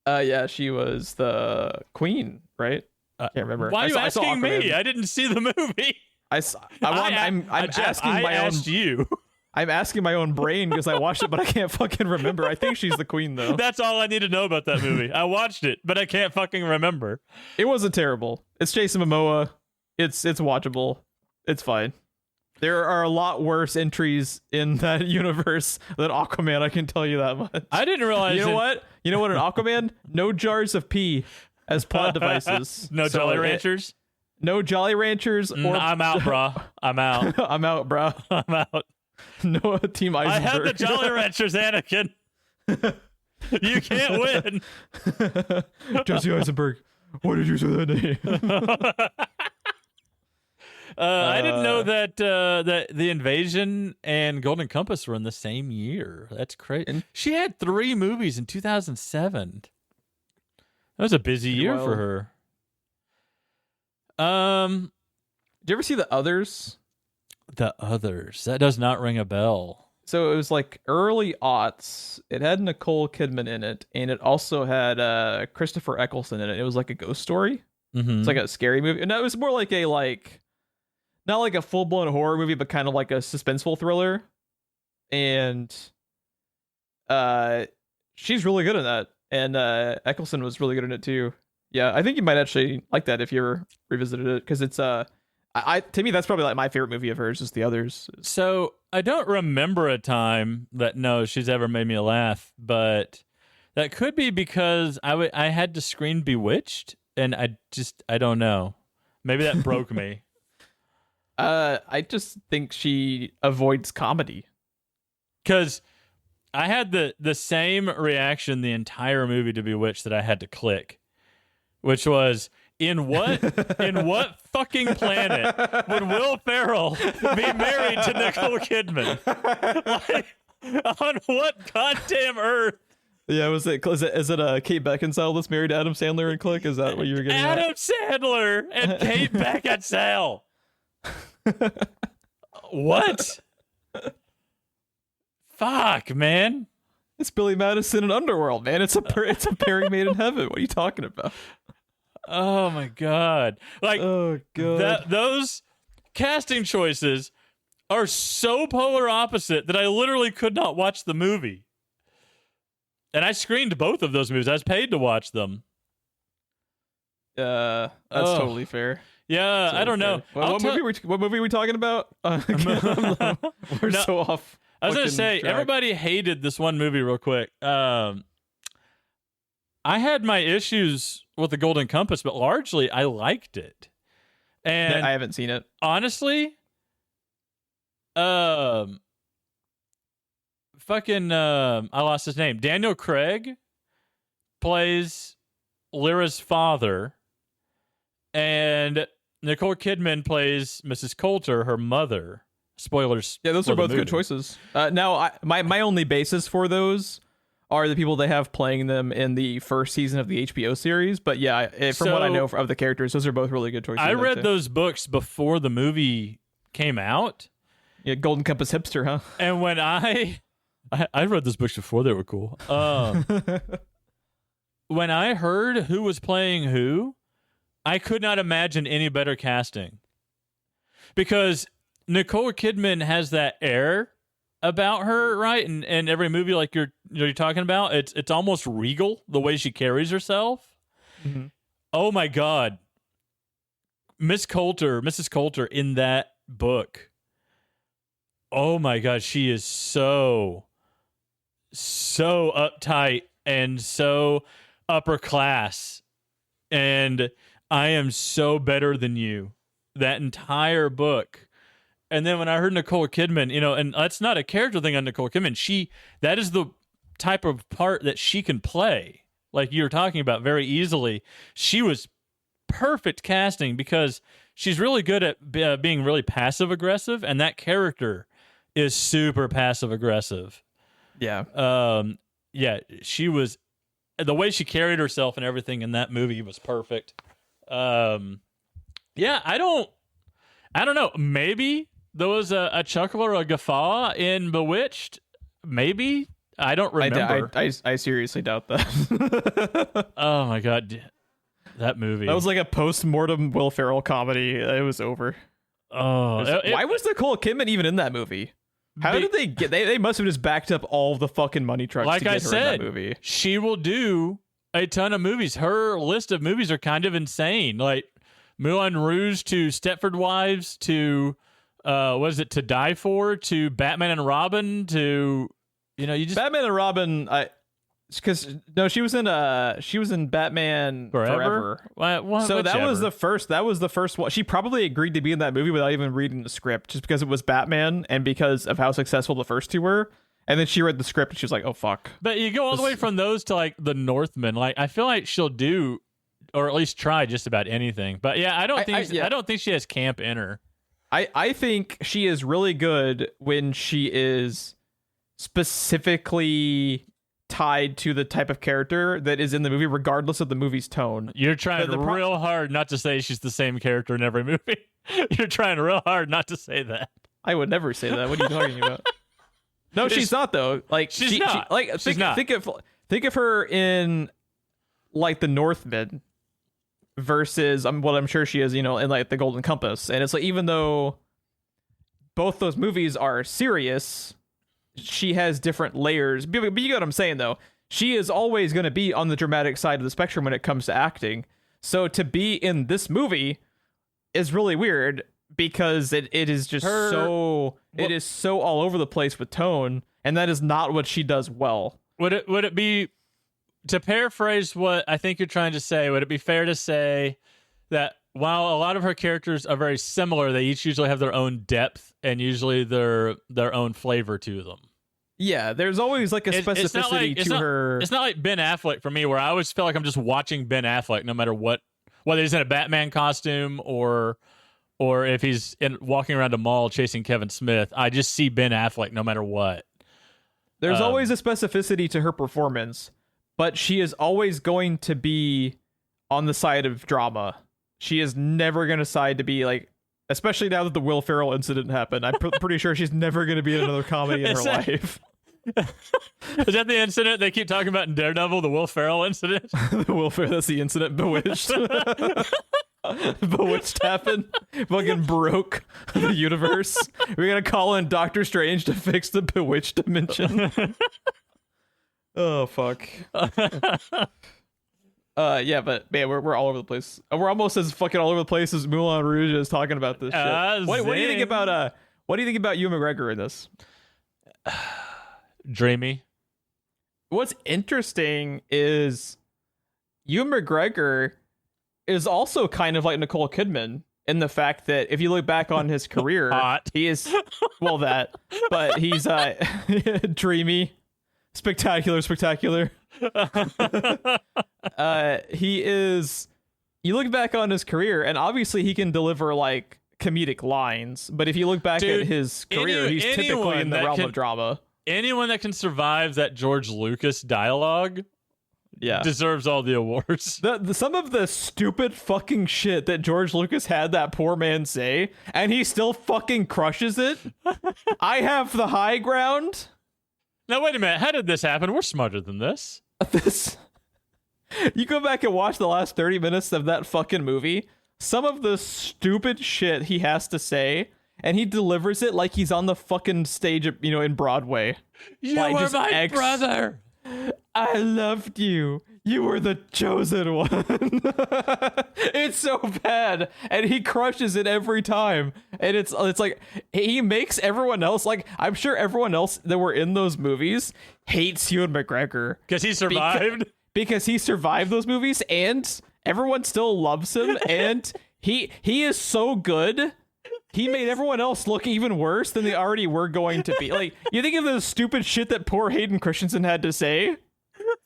Yeah, she was the queen, right? I can't remember. Why are you asking me? I didn't see the movie. I'm asking my own brain because I watched it, but I can't fucking remember. I think she's the queen, though. That's all I need to know about that movie. I watched it, but I can't fucking remember. It wasn't terrible. It's Jason Momoa. It's watchable. It's fine. There are a lot worse entries in that universe than Aquaman, I can tell you that much. I didn't realize. You know what? You know what? In Aquaman, no jars of pee as plot devices. No Jolly Ranchers? No Jolly Ranchers. Or I'm out, bro. I'm out. I'm out, bro. I'm out. No Team Eisenberg. I have the Jolly Ranchers, Anakin. You can't win. Jesse Eisenberg. Why did you say that name? I didn't know that that The Invasion and Golden Compass were in the same year. That's crazy. She had 3 movies in 2007. That was a busy year for her. Did you ever see The Others? The Others. That does not ring a bell. So it was like early aughts. It had Nicole Kidman in it, and it also had Christopher Eccleston in it. It was like a ghost story. Mm-hmm. It's like a scary movie. No, it was more like not like a full-blown horror movie, but kind of like a suspenseful thriller. And she's really good in that. And Eccleston was really good in it too. Yeah, I think you might actually like that if you ever revisited it, because it's to me that's probably like my favorite movie of hers is The Others. So I don't remember a time that she's ever made me laugh, but that could be because I had to screen Bewitched and I don't know. Maybe that broke me. I just think she avoids comedy. Because I had the same reaction the entire movie to Bewitched that I had to click, which was, in what fucking planet would Will Ferrell be married to Nicole Kidman? Like, on what goddamn earth? Yeah, is it Kate Beckinsale that's married to Adam Sandler and Click? Is that what you were getting at? Adam Sandler and Kate Beckinsale. What? Fuck, man. It's Billy Madison and Underworld, man. It's a pairing made in heaven. What are you talking about? Oh my god! Like, oh god, those casting choices are so polar opposite that I literally could not watch the movie. And I screened both of those movies. I was paid to watch them. That's totally fair. Yeah, totally I don't know. What movie are we talking about? We're so off. I was going to say, track. Everybody hated this one movie real quick. I had my issues with The Golden Compass, but largely I liked it. And I haven't seen it. Honestly, I lost his name. Daniel Craig plays Lyra's father, and Nicole Kidman plays Mrs. Coulter, her mother. Spoilers. Yeah, those are both good choices. Now, my only basis for those are the people they have playing them in the first season of the HBO series. But yeah, from what I know of the characters, those are both really good choices. I read those books before the movie came out. Yeah, Golden Compass hipster, huh? And when I read those books before they were cool. When I heard who was playing who, I could not imagine any better casting. Because Nicole Kidman has that air about her, right? And every movie, like you're talking about, it's almost regal the way she carries herself. Mm-hmm. Oh my god, Mrs. Coulter in that book. Oh my god, she is so uptight and so upper class, and I am so better than you. That entire book. And then when I heard Nicole Kidman, and that's not a character thing on Nicole Kidman. That is the type of part that she can play. Like you were talking about very easily. She was perfect casting because she's really good at being really passive aggressive. And that character is super passive aggressive. Yeah. Yeah, she was, the way she carried herself and everything in that movie was perfect. Yeah, I don't know. Maybe there was a chuckle or a guffaw in Bewitched. Maybe. I don't remember. I seriously doubt that. Oh my god, that movie. That was like a post-mortem Will Ferrell comedy. It was over. Oh, why was Nicole Kidman even in that movie? How did they get? They must have just backed up all the fucking money trucks. Like to get I said, in that movie. She will do a ton of movies. Her list of movies are kind of insane. Like Moulin Rouge to Stepford Wives to To Die For to Batman and Robin to Batman and Robin. She was in Batman Forever. That was the first one. She probably agreed to be in that movie without even reading the script, just because it was Batman and because of how successful the first two were. And then she read the script and she was like, "Oh fuck!" But you go all the way from those to like The Northman. Like I feel like she'll do, or at least try just about anything. But yeah, I don't think she has camp in her. I think she is really good when she is specifically tied to the type of character that is in the movie, regardless of the movie's tone. You're trying real hard not to say she's the same character in every movie. You're trying real hard not to say that. I would never say that. What are you talking about? No, she's not though. Like she's not. Think of her in like The Northman versus what I'm sure she is, in like The Golden Compass. And it's like, even though both those movies are serious, she has different layers. But you get what I'm saying, though. She is always going to be on the dramatic side of the spectrum when it comes to acting. So to be in this movie is really weird because it is just it is so all over the place with tone, and that is not what she does well. Would it be to paraphrase what I think you're trying to say, would it be fair to say that while a lot of her characters are very similar, they each usually have their own depth and usually their own flavor to them? Yeah, there's always like a specificity to her. It's not like Ben Affleck for me, where I always feel like I'm just watching Ben Affleck no matter what, whether he's in a Batman costume or if he's walking around a mall chasing Kevin Smith. I just see Ben Affleck no matter what. There's always a specificity to her performance, but she is always going to be on the side of drama. She is never going to side to be like, especially now that the Will Ferrell incident happened. I'm pretty sure she's never going to be in another comedy in her life. Is that the incident they keep talking about in Daredevil, the Will Ferrell incident? The Will Ferrell, that's the incident. Bewitched. Bewitched happened. Fucking broke the universe. We're going to call in Doctor Strange to fix the Bewitched dimension. Oh, fuck. Yeah, but man, we're all over the place. We're almost as fucking all over the place as Moulin Rouge is talking about this shit. What do you think about Ewan McGregor in this? Dreamy. What's interesting is Ewan McGregor is also kind of like Nicole Kidman in the fact that if you look back on his career, he is but he's dreamy, spectacular. He is. You look back on his career, and obviously he can deliver like comedic lines. But if you look back at his career, he's typically in the realm of drama. Anyone that can survive that George Lucas dialogue, deserves all the awards. Some of the stupid fucking shit that George Lucas had that poor man say, and he still fucking crushes it. I have the high ground. Now wait a minute, how did this happen? We're smarter than this. You go back and watch the last 30 minutes of that fucking movie. Some of the stupid shit he has to say, and he delivers it like he's on the fucking stage, in Broadway. You were my brother. I loved you. You were the chosen one. It's so bad, and he crushes it every time. And it's like he makes everyone else, like, I'm sure everyone else that were in those movies hates Ewan McGregor because he survived. Because he survived those movies, and everyone still loves him, and he is so good. He made everyone else look even worse than they already were going to be. Like, you think of the stupid shit that poor Hayden Christensen had to say?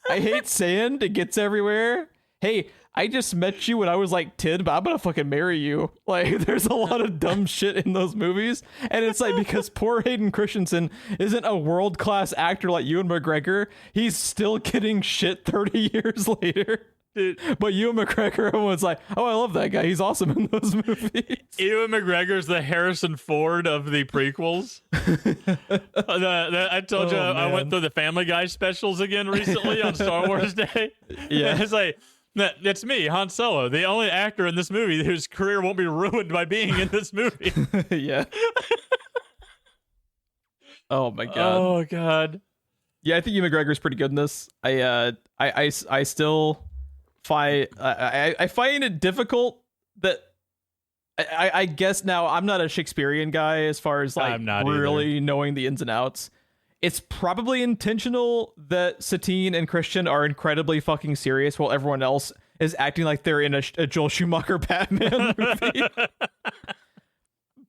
I hate sand. It gets everywhere. Hey, I just met you when I was like 10, but I'm gonna fucking marry you. Like, there's a lot of dumb shit in those movies. And it's like, because poor Hayden Christensen isn't a world-class actor like Ewan McGregor, he's still getting shit 30 years later. Dude. But Ewan McGregor, everyone's like, oh, I love that guy. He's awesome in those movies. Ewan McGregor's the Harrison Ford of the prequels. I told you I went through the Family Guy specials again recently on Star Wars Day. Yeah. It's like, that's me, Han Solo, the only actor in this movie whose career won't be ruined by being in this movie. Yeah. Oh, my God. Oh, God. Yeah, I think Ewan McGregor's pretty good in this. I still... I find it difficult that I guess now I'm not a Shakespearean guy as far as like really knowing the ins and outs. It's probably intentional that Satine and Christian are incredibly fucking serious while everyone else is acting like they're in a Joel Schumacher Batman movie.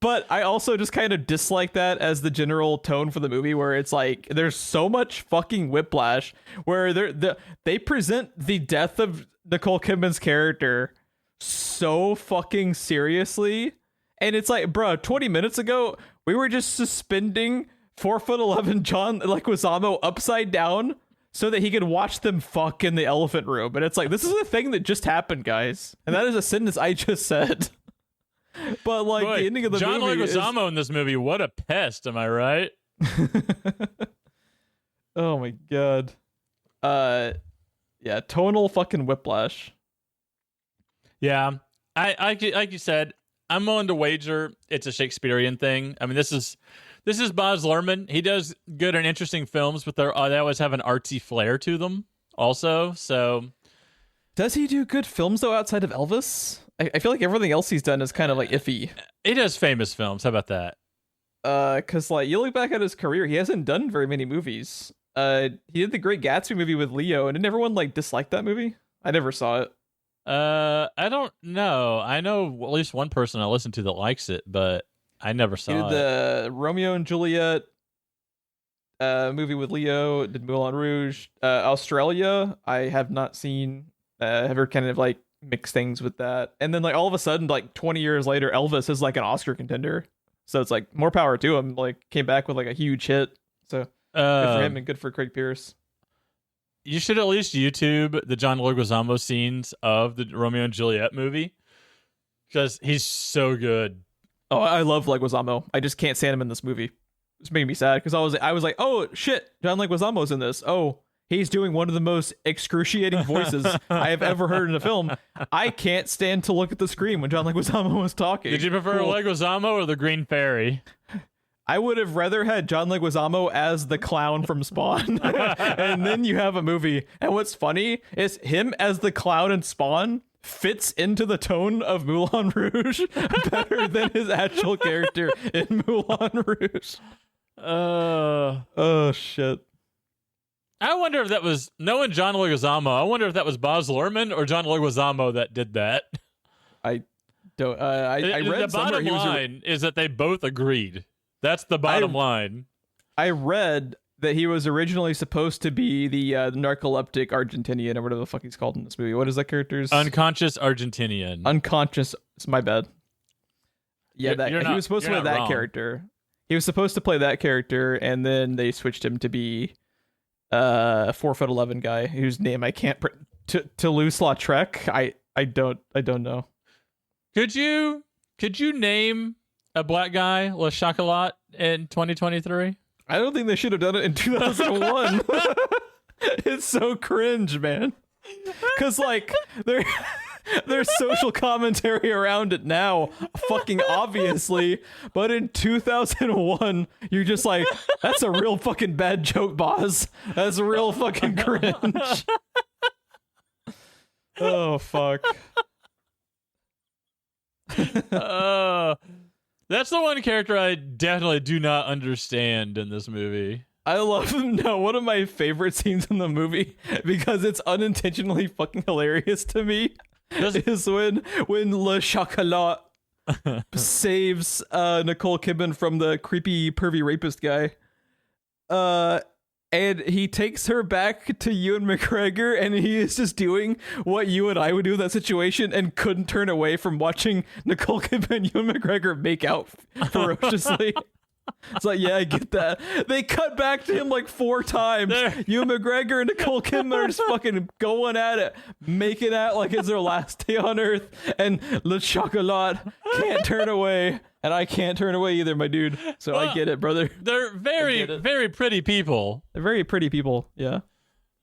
But I also just kind of dislike that as the general tone for the movie, where it's like there's so much fucking whiplash where they present the death of Nicole Kidman's character so fucking seriously, and it's like, bro, 20 minutes ago we were just suspending 4'11" John Leguizamo upside down so that he could watch them fuck in the elephant room, and it's like, this is a thing that just happened, guys, and that is a sentence I just said. But like, boy, the ending of the John movie Leguizamo in this movie, what a pest, am I right? Oh my God. Yeah, tonal fucking whiplash. Yeah, I like you said, I'm willing to wager it's a Shakespearean thing. I mean, this is Baz Luhrmann. He does good and interesting films, but they always have an artsy flair to them also. So, does he do good films though outside of Elvis? I feel like everything else he's done is kind of like iffy. He does famous films. How about that? Because like you look back at his career, he hasn't done very many movies. He did the Great Gatsby movie with Leo, and didn't everyone like dislike that movie? I never saw it. I don't know. I know at least one person I listen to that likes it, but I never saw He did it. the Romeo and Juliet movie with Leo. Did Moulin Rouge. Australia, I have not seen. Have heard kind of like mixed things with that. And then like all of a sudden, like 20 years later, Elvis is like an Oscar contender. So it's like more power to him. Like came back with like a huge hit. So good for him and good for Craig Pierce. You should at least YouTube the John Leguizamo scenes of the Romeo and Juliet movie because he's so good. Oh, I love Leguizamo. I just can't stand him in this movie. It's making me sad because I was like, oh shit, John Leguizamo's in this. Oh, he's doing one of the most excruciating voices I have ever heard in a film. I can't stand to look at the screen when John Leguizamo was talking. Did you prefer Leguizamo or the Green Fairy? I would have rather had John Leguizamo as the clown from Spawn. And then you have a movie. And what's funny is him as the clown in Spawn fits into the tone of Moulin Rouge better than his actual character in Moulin Rouge. Oh, shit. I wonder if that was, knowing John Leguizamo, I wonder if that was Baz Luhrmann or John Leguizamo that did that. I don't, I read the bottom line is that they both agreed. That's the bottom line. I read that he was originally supposed to be the narcoleptic Argentinian or whatever the fuck he's called in this movie. What is that character's? Unconscious Argentinian. Unconscious. It's my bad. Yeah, he was supposed to play that character. He was supposed to play that character, and then they switched him to be 4'11" guy whose name I can't. Toulouse-Lautrec. I don't know. Could you name a black guy, Le Chocolat, in 2023? I don't think they should have done it in 2001. It's so cringe, man. Because, like, there's social commentary around it now, fucking obviously. But in 2001, you're just like, that's a real fucking bad joke, boss. That's a real fucking cringe. Oh, fuck. That's the one character I definitely do not understand in this movie. I love him. No, one of my favorite scenes in the movie, because it's unintentionally fucking hilarious to me, is when Le Chocolat saves Nicole Kidman from the creepy pervy rapist guy. And he takes her back to Ewan McGregor, and he is just doing what you and I would do in that situation and couldn't turn away from watching Nicole Kidman and Ewan McGregor make out ferociously. It's like, yeah, I get that. They cut back to him like 4 times. Ewan McGregor and Nicole Kidman are just fucking going at it, making out like it's their last day on Earth, and Le Chocolat can't turn away. And I can't turn away either, my dude. So well, I get it, brother. They're very pretty people. They're very pretty people, yeah.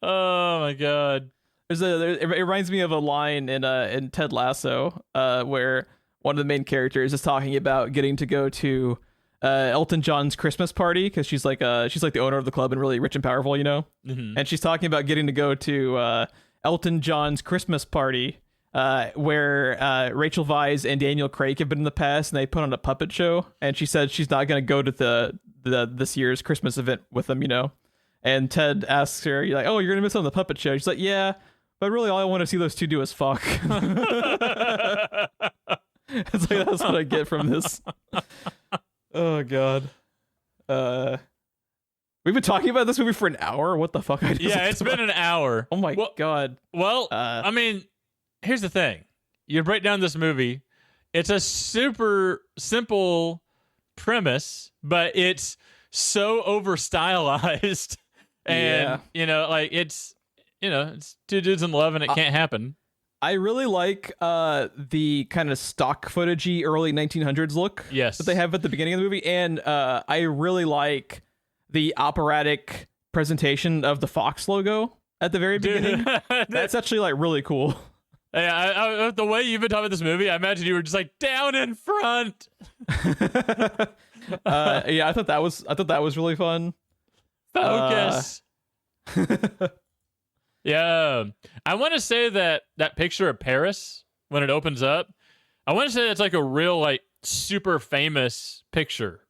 Oh my god. It reminds me of a line in Ted Lasso, where one of the main characters is talking about getting to go to Elton John's Christmas party, because she's like the owner of the club and really rich and powerful, you know. Mm-hmm. And she's talking about getting to go to Elton John's Christmas party. Where Rachel Weisz and Daniel Craig have been in the past, and they put on a puppet show, and she said she's not going to go to this year's Christmas event with them, you know. And Ted asks her, "You're like, oh, you're going to miss out on the puppet show?" She's like, "Yeah, but really, all I want to see those two do is fuck." It's like, that's what I get from this. Oh god. We've been talking about this movie for an hour. What the fuck? Yeah, it's been an hour. Oh my god. Well, I mean. Here's the thing. You break down this movie, it's a super simple premise, but it's so over stylized. And, it's 2 dudes in love and it can't happen. I really like the kind of stock footagey early 1900s look that they have at the beginning of the movie. And I really like the operatic presentation of the Fox logo at the very beginning. That's actually like really cool. Hey, I, the way you've been talking about this movie, I imagine you were just like down in front. Yeah, I thought that was really fun. Focus. Yeah, I want to say that picture of Paris when it opens up, I want to say it's like a real like super famous picture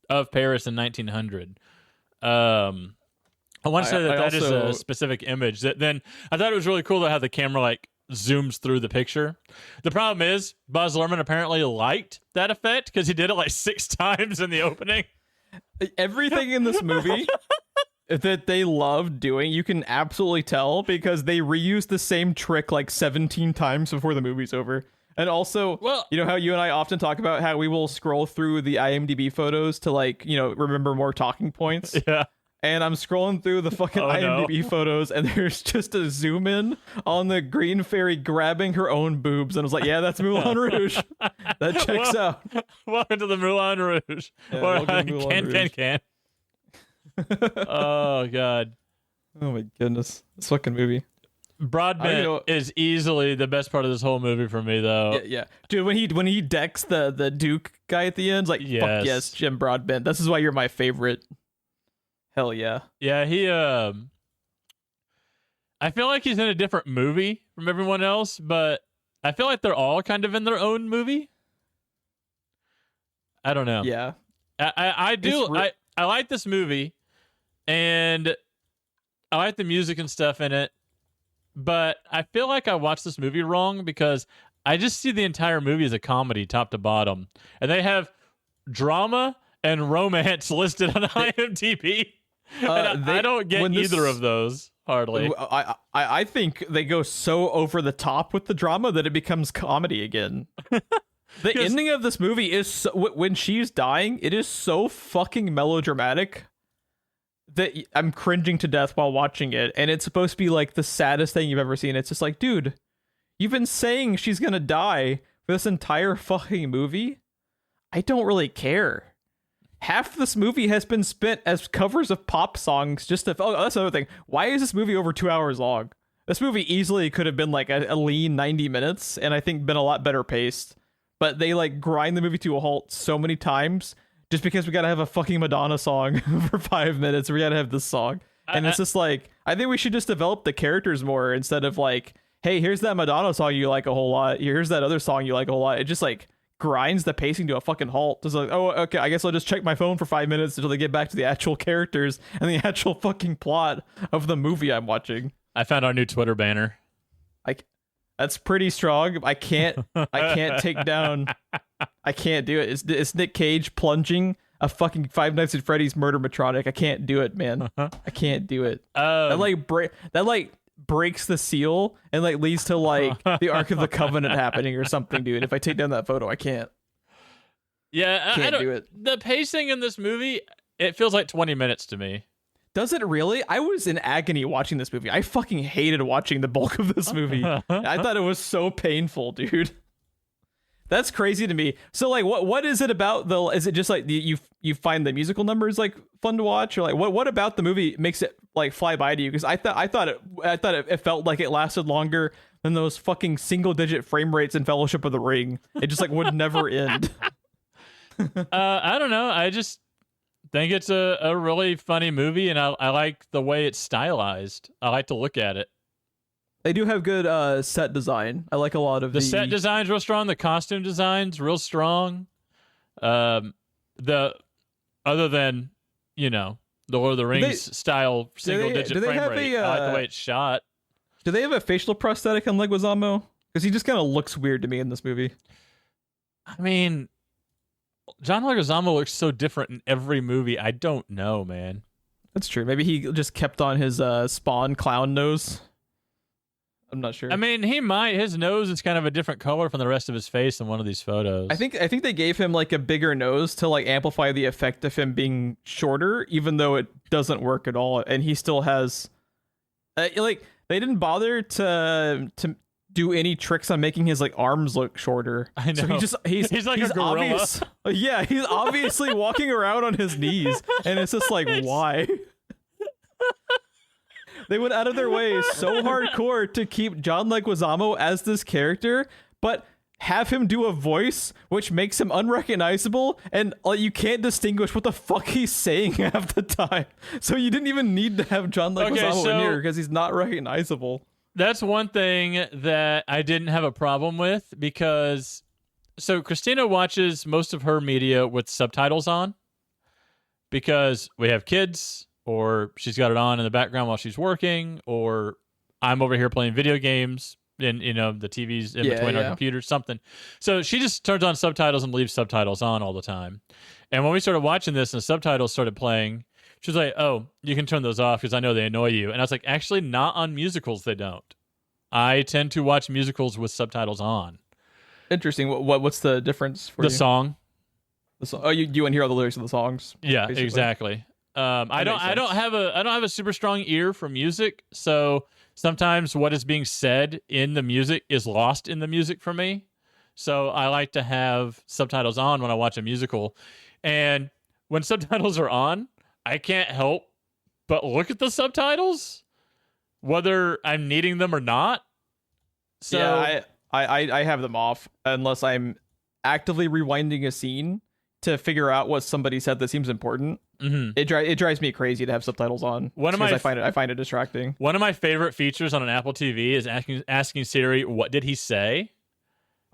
of Paris in 1900. I want to say that is a specific image. Then I thought it was really cool to have the camera like zooms through the picture. The problem is Baz Luhrmann apparently liked that effect because he did it like 6 times in the opening. Everything in this movie that they love doing, you can absolutely tell because they reuse the same trick like 17 times before the movie's over. And also, you know how you and I often talk about how we will scroll through the IMDb photos to like, you know, remember more talking points? Yeah. And I'm scrolling through the fucking IMDb photos, and there's just a zoom in on the green fairy grabbing her own boobs. And I was like, yeah, that's Moulin Rouge. That checks out. Welcome to the Moulin Rouge. Yeah, can. Oh, God. Oh, my goodness. This fucking movie. Broadbent is easily the best part of this whole movie for me, though. Yeah. Dude, when he decks the Duke guy at the end, it's like, fuck yes, Jim Broadbent. This is why you're my favorite. Hell yeah. Yeah, he I feel like he's in a different movie from everyone else, but I feel like they're all kind of in their own movie. I don't know. Yeah. I like this movie, and I like the music and stuff in it, but I feel like I watched this movie wrong because I just see the entire movie as a comedy top to bottom. And they have drama and romance listed on IMDb. I don't get either of those, hardly. I think they go so over the top with the drama that it becomes comedy again. The ending of this movie is, when she's dying, it is so fucking melodramatic that I'm cringing to death while watching it. And it's supposed to be like the saddest thing you've ever seen. It's just like, dude, you've been saying she's gonna die for this entire fucking movie. I don't really care. Half this movie has been spent as covers of pop songs just to... Oh, that's another thing. Why is this movie over 2 hours long? This movie easily could have been like a lean 90 minutes and I think been a lot better paced. But they like grind the movie to a halt so many times just because we gotta have a fucking Madonna song for 5 minutes. We gotta have this song. And it's just like, I think we should just develop the characters more instead of like, hey, here's that Madonna song you like a whole lot. Here's that other song you like a whole lot. It just like grinds the pacing to a fucking halt. It's like, oh, okay, I guess I'll just check my phone for 5 minutes until they get back to the actual characters and the actual fucking plot of the movie I'm watching. I found our new Twitter banner. That's pretty strong. I can't take down. I can't do it. It's Nick Cage plunging a fucking Five Nights at Freddy's murder matronic. I can't do it, man. I can't do it. That breaks the seal and like leads to like the Ark of the Covenant happening or something, dude. If I take down that photo, I can't. Yeah, I don't do it. The pacing in this movie, it feels like 20 minutes to me. Does it really? I was in agony watching this movie. I fucking hated watching the bulk of this movie. I thought it was so painful, dude. That's crazy to me. So like, what is it about the? Is it just like you find the musical numbers like fun to watch, or like what about the movie makes it like fly by to you? Because I thought it felt like it lasted longer than those fucking single digit frame rates in Fellowship of the Ring. It just like would never end. I don't know. I just think it's a really funny movie, and I like the way it's stylized. I like to look at it. They do have good set design. I like a lot of the set design's real strong. The costume design's real strong. The other than the Lord of the Rings style single digit frame rate. I like the way it's shot. Do they have a facial prosthetic on Leguizamo? Because he just kind of looks weird to me in this movie. I mean, John Leguizamo looks so different in every movie. I don't know, man. That's true. Maybe he just kept on his Spawn clown nose. I'm not sure. I mean, he might. His nose is kind of a different color from the rest of his face in one of these photos. I think they gave him like a bigger nose to like amplify the effect of him being shorter, even though it doesn't work at all. And he still has like they didn't bother to do any tricks on making his like arms look shorter. I know. So he's like a gorilla. Yeah, he's obviously walking around on his knees, and it's just like, why? They went out of their way so hardcore to keep John Leguizamo as this character, but have him do a voice which makes him unrecognizable, and you can't distinguish what the fuck he's saying half the time. So you didn't even need to have John Leguizamo in here because he's not recognizable. That's one thing that I didn't have a problem with, because Christina watches most of her media with subtitles on because we have kids or she's got it on in the background while she's working, or I'm over here playing video games and the TV's in between our computers, something. So she just turns on subtitles and leaves subtitles on all the time. And when we started watching this and the subtitles started playing, she was like, "Oh, you can turn those off because I know they annoy you." And I was like, "Actually, not on musicals. They don't. I tend to watch musicals with subtitles on." Interesting. What's the difference for the song? The song. Oh, you want to hear all the lyrics of the songs? Yeah, basically. Exactly. I don't have a super strong ear for music, so sometimes what is being said in the music is lost in the music for me. So I like to have subtitles on when I watch a musical, and when subtitles are on, I can't help but look at the subtitles, whether I'm needing them or not. So yeah, I have them off unless I'm actively rewinding a scene to figure out what somebody said that seems important. Mm-hmm. It drives me crazy to have subtitles on. I find it distracting. One of my favorite features on an Apple TV is asking Siri, "What did he say?"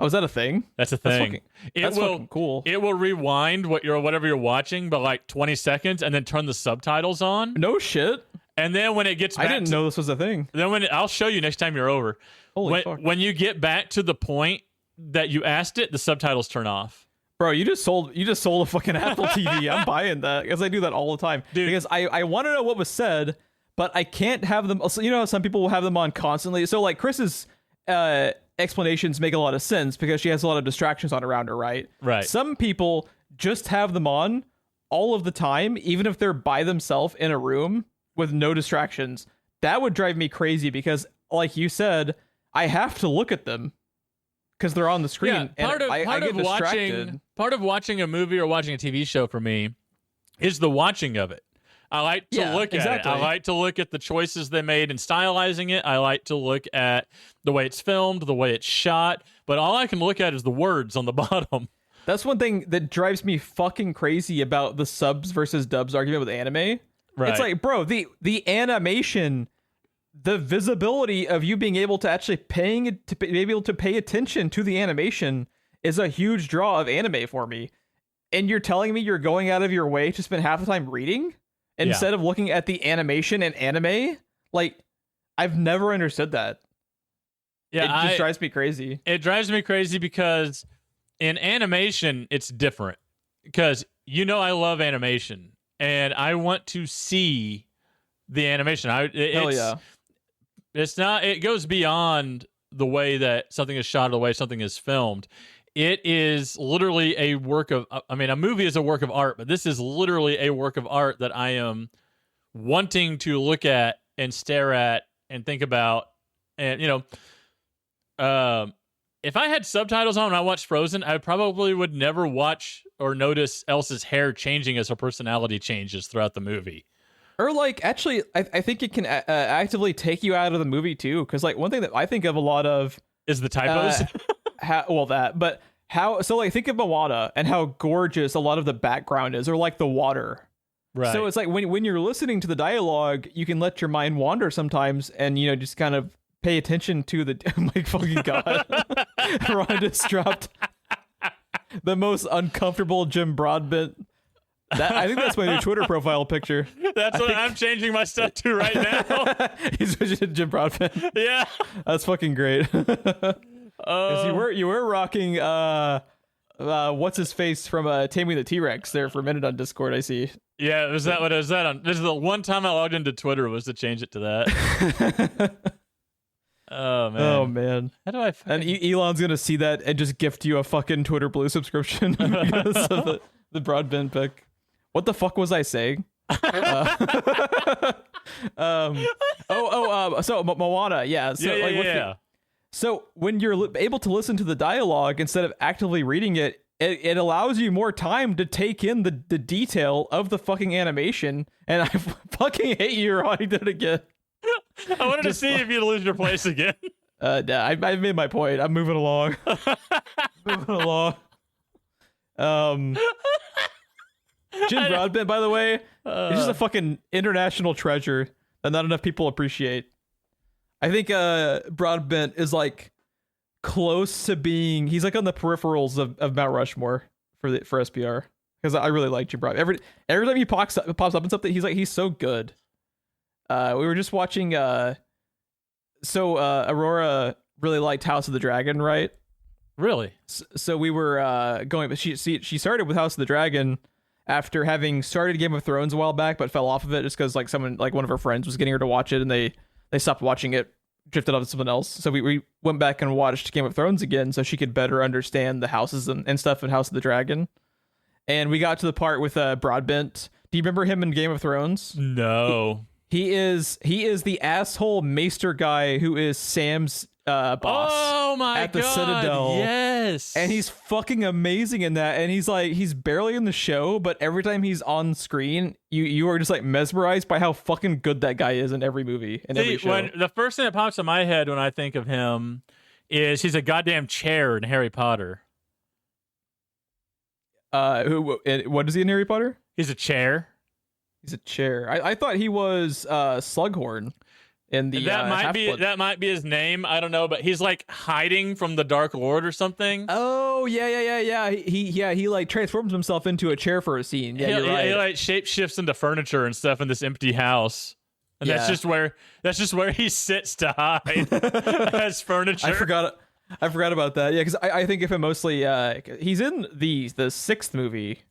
Oh, is that a thing? That's a thing. That's fucking cool. It will rewind whatever you're watching, but like 20 seconds, and then turn the subtitles on. No shit. And then when it gets back, I didn't know this was a thing. Then I'll show you next time you're over. Holy fuck. When you get back to the point that you asked it, the subtitles turn off. Bro, you just sold a fucking Apple TV. I'm buying that because I do that all the time. Dude. Because I want to know what was said, but I can't have them. Also, some people will have them on constantly. So like Chris's explanations make a lot of sense because she has a lot of distractions on around her, right? Right. Some people just have them on all of the time, even if they're by themselves in a room with no distractions. That would drive me crazy because, like you said, I have to look at them because they're on the screen. Yeah, I get distracted. Part of watching a movie or watching a TV show for me is the watching of it. I like to look at it. I like to look at the choices they made in stylizing it. I like to look at the way it's filmed, the way it's shot. But all I can look at is the words on the bottom. That's one thing that drives me fucking crazy about the subs versus dubs argument with anime. Right. It's like, bro, the animation, the visibility of you being able to actually be able to pay attention to the animation is a huge draw of anime for me. And you're telling me you're going out of your way to spend half the time reading instead of looking at the animation and anime? Like, I've never understood that. Yeah, it just drives me crazy. It drives me crazy because in animation, it's different. Because I love animation, and I want to see the animation. Hell yeah. It's not. It goes beyond the way that something is shot or the way something is filmed. It is literally a work of. I mean, a movie is a work of art, but this is literally a work of art that I am wanting to look at and stare at and think about. And if I had subtitles on when I watched Frozen, I probably would never watch or notice Elsa's hair changing as her personality changes throughout the movie. Or like, actually, I think it can actively take you out of the movie too. Because like one thing that I think of a lot of is the typos. Think of Moana and how gorgeous a lot of the background is, or like the water. Right. So it's like when you're listening to the dialogue, you can let your mind wander sometimes, and just kind of pay attention to the. Oh my fucking god! Ron just dropped the most uncomfortable Jim Broadbent. I think that's my new Twitter profile picture. I'm changing my stuff to right now. He's switching to Jim Broadbent. Yeah, that's fucking great. You were rocking what's his face from Tammy the T-Rex there for a minute on Discord. I see. Yeah, was that what it was that on? This is the one time I logged into Twitter was to change it to that. Oh man. How do I? And Elon's gonna see that and just gift you a fucking Twitter Blue subscription because of the Broadbent pick. What the fuck was I saying? So Moana, yeah. So, yeah. So when you're able to listen to the dialogue instead of actively reading it, it allows you more time to take in the detail of the fucking animation. And I fucking hate you, Ronnie, did it again. I wanted to see if you'd lose your place again. Nah, I've made my point. I'm moving along. Jim Broadbent, by the way, is just a fucking international treasure that not enough people appreciate. I think Broadbent is like close to being. He's like on the peripherals of Mount Rushmore for SPR. because I really like Jim Broadbent. Every time he pops up in something, he's so good. We were just watching. Aurora really liked House of the Dragon, right? Really? So we were going, but she started with House of the Dragon after having started Game of Thrones a while back, but fell off of it just because like one of her friends was getting her to watch it, and they stopped watching it, drifted off to something else. So we went back and watched Game of Thrones again so she could better understand the houses and stuff in House of the Dragon. And we got to the part with Broadbent. Do you remember him in Game of Thrones? No. He is the asshole maester guy who is Sam's boss. Oh my at the God, Citadel. yes. And he's fucking amazing in that. And he's barely in the show, but every time he's on screen, you are just like mesmerized by how fucking good that guy is in every movie and every show. When the first thing that pops in my head when I think of him is he's a goddamn chair in Harry Potter. What is he in Harry Potter? He's a chair. He's a chair. I thought he was Slughorn in the that might be his name. I don't know, but he's like hiding from the Dark Lord or something. Oh yeah. He like transforms himself into a chair for a scene. Yeah, you're right. He like shapeshifts into furniture and stuff in this empty house. And that's just where he sits to hide as furniture. I forgot about that. Yeah, because I think of him mostly. He's in the sixth movie.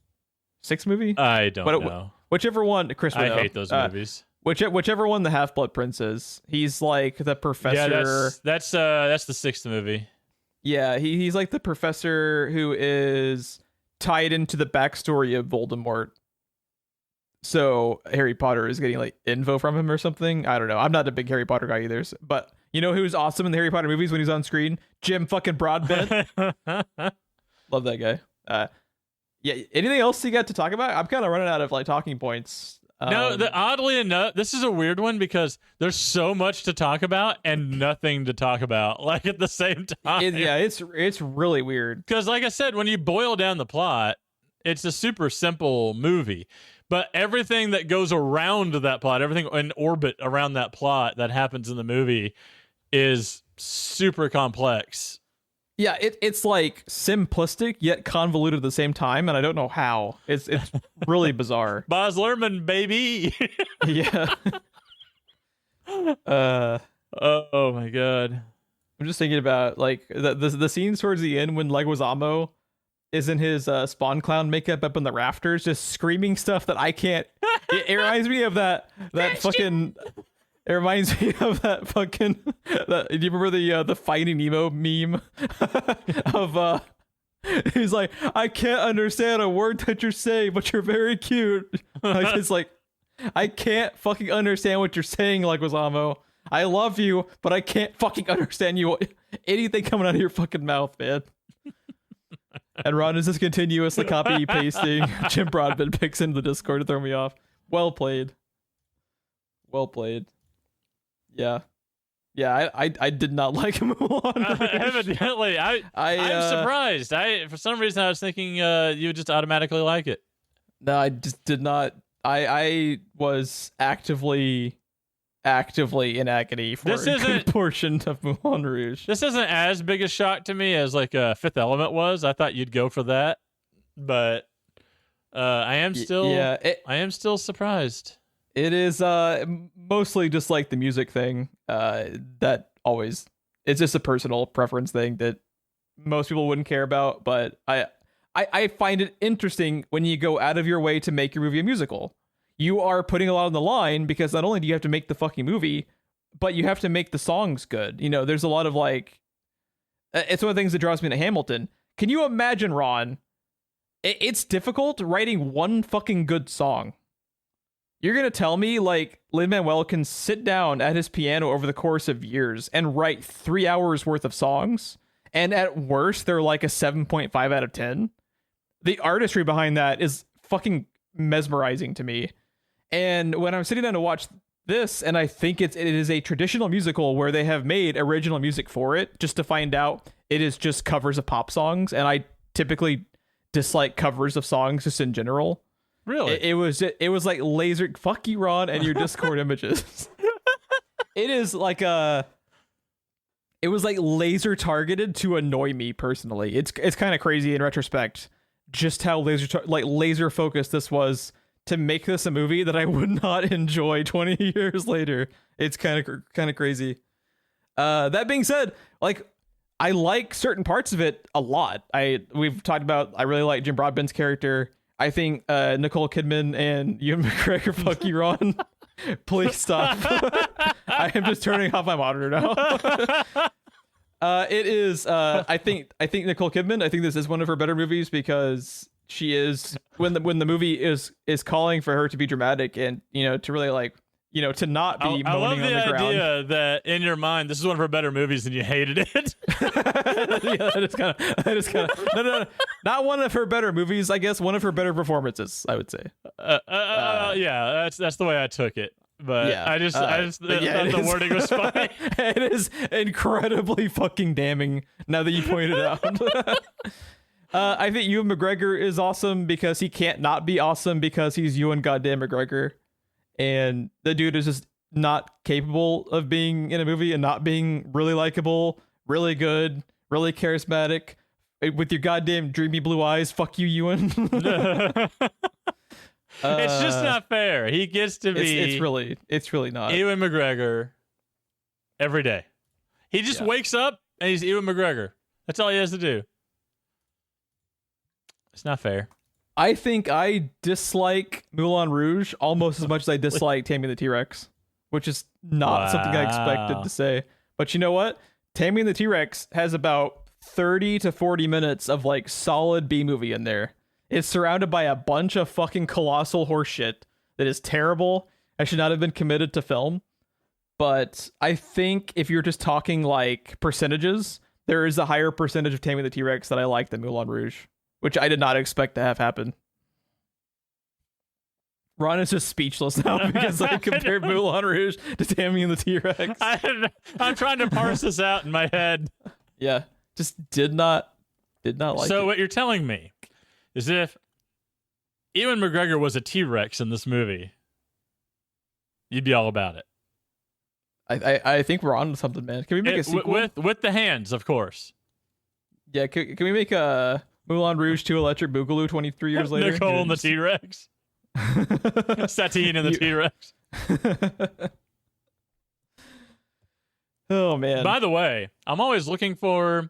Sixth movie? I don't know. Whichever one, Chris. I hate those movies. Whichever one the Half-Blood Prince is. He's like the professor. Yeah, that's the sixth movie. Yeah, he's like the professor who is tied into the backstory of Voldemort. So Harry Potter is getting like info from him or something. I don't know. I'm not a big Harry Potter guy either. But you know who's awesome in the Harry Potter movies when he's on screen? Jim fucking Broadbent. Love that guy. Yeah. Anything else you got to talk about? I'm kind of running out of like talking points. No, oddly enough, this is a weird one because there's so much to talk about and nothing to talk about, like at the same time. It's really weird. Because, like I said, when you boil down the plot, it's a super simple movie. But everything that goes around that plot, everything in orbit around that plot that happens in the movie is super complex. Yeah, it's like simplistic yet convoluted at the same time, and I don't know how. It's really bizarre. Baz Luhrmann, baby. Yeah. Oh my God. I'm just thinking about like the scenes towards the end when Leguizamo is in his Spawn Clown makeup up in the rafters, just screaming stuff that I can't. It reminds me of that fucking. It reminds me of that fucking. Do you remember the Finding Nemo meme of he's like, I can't understand a word that you're saying, but you're very cute. Like, it's like, I can't fucking understand what you're saying, Leguizamo. I love you, but I can't fucking understand you. Anything coming out of your fucking mouth, man. And Ron is just continuously copy pasting. Jim Broadbent picks into the Discord to throw me off. Well played. Yeah. I did not like Moulin Rouge. Evidently, I'm surprised. For some reason I was thinking you would just automatically like it. No, I just did not. I was actively in agony for a good portion of Moulin Rouge. This isn't as big a shock to me as like Fifth Element was. I thought you'd go for that, but I am still surprised. It is mostly just like the music thing. That always, it's just a personal preference thing that most people wouldn't care about. But I find it interesting when you go out of your way to make your movie a musical. You are putting a lot on the line because not only do you have to make the fucking movie, but you have to make the songs good. You know, there's a lot of like, it's one of the things that draws me to Hamilton. Can you imagine, Ron? It's difficult writing one fucking good song. You're going to tell me like Lin-Manuel can sit down at his piano over the course of years and write 3 hours worth of songs. And at worst, they're like a 7.5 out of 10. The artistry behind that is fucking mesmerizing to me. And when I'm sitting down to watch this, and I think it is a traditional musical where they have made original music for it, just to find out it is just covers of pop songs. And I typically dislike covers of songs just in general. Really? It was like laser. Fuck you, Ron, and your Discord images. It is like it was like laser targeted to annoy me personally. It's kind of crazy in retrospect just how laser focused this was to make this a movie that I would not enjoy 20 years later. It's kind of crazy. That being said, like, I like certain parts of it a lot. We've talked about, I really like Jim Broadbent's character. I think Nicole Kidman and Ewan McGregor, fuck you, Ron. Please stop. I am just turning off my monitor now. It is. I think Nicole Kidman. I think this is one of her better movies because she is when the movie is calling for her to be dramatic and to really like to not be moaning I love on the ground. idea that in your mind this is one of her better movies and you hated it. Yeah, that is kind of no, not one of her better movies. I guess one of her better performances, I would say. Yeah, that's the way I took it. But yeah, I just thought the wording was funny. It is incredibly fucking damning now that you pointed out. I think Ewan McGregor is awesome because he can't not be awesome because he's Ewan goddamn McGregor. And the dude is just not capable of being in a movie and not being really likable, really good, really charismatic. With your goddamn dreamy blue eyes, fuck you, Ewan. It's just not fair. He gets to be. It's really not. Ewan McGregor every day. He just wakes up and he's Ewan McGregor. That's all he has to do. It's not fair. I think I dislike Moulin Rouge almost as much as I dislike Tammy and the T-Rex, which is not something I expected to say. But you know what? Tammy and the T-Rex has about 30 to 40 minutes of like solid B movie in there. It's surrounded by a bunch of fucking colossal horseshit that is terrible. I should not have been committed to film. But I think if you're just talking like percentages, there is a higher percentage of Tammy and the T-Rex that I like than Moulin Rouge, which I did not expect to have happen. Ron is just speechless now because I compared Moulin Rouge to Tammy and the T-Rex. I'm trying to parse this out in my head. Yeah, just did not like it. So what you're telling me is if Ewan McGregor was a T-Rex in this movie, you'd be all about it. I think we're on to something, man. Can we make a sequel? With the hands, of course. Yeah, can we make a Moulin Rouge 2 Electric Boogaloo 23 years later? Nicole and the T-Rex. Satine and the T-Rex. Oh, man. By the way, I'm always looking for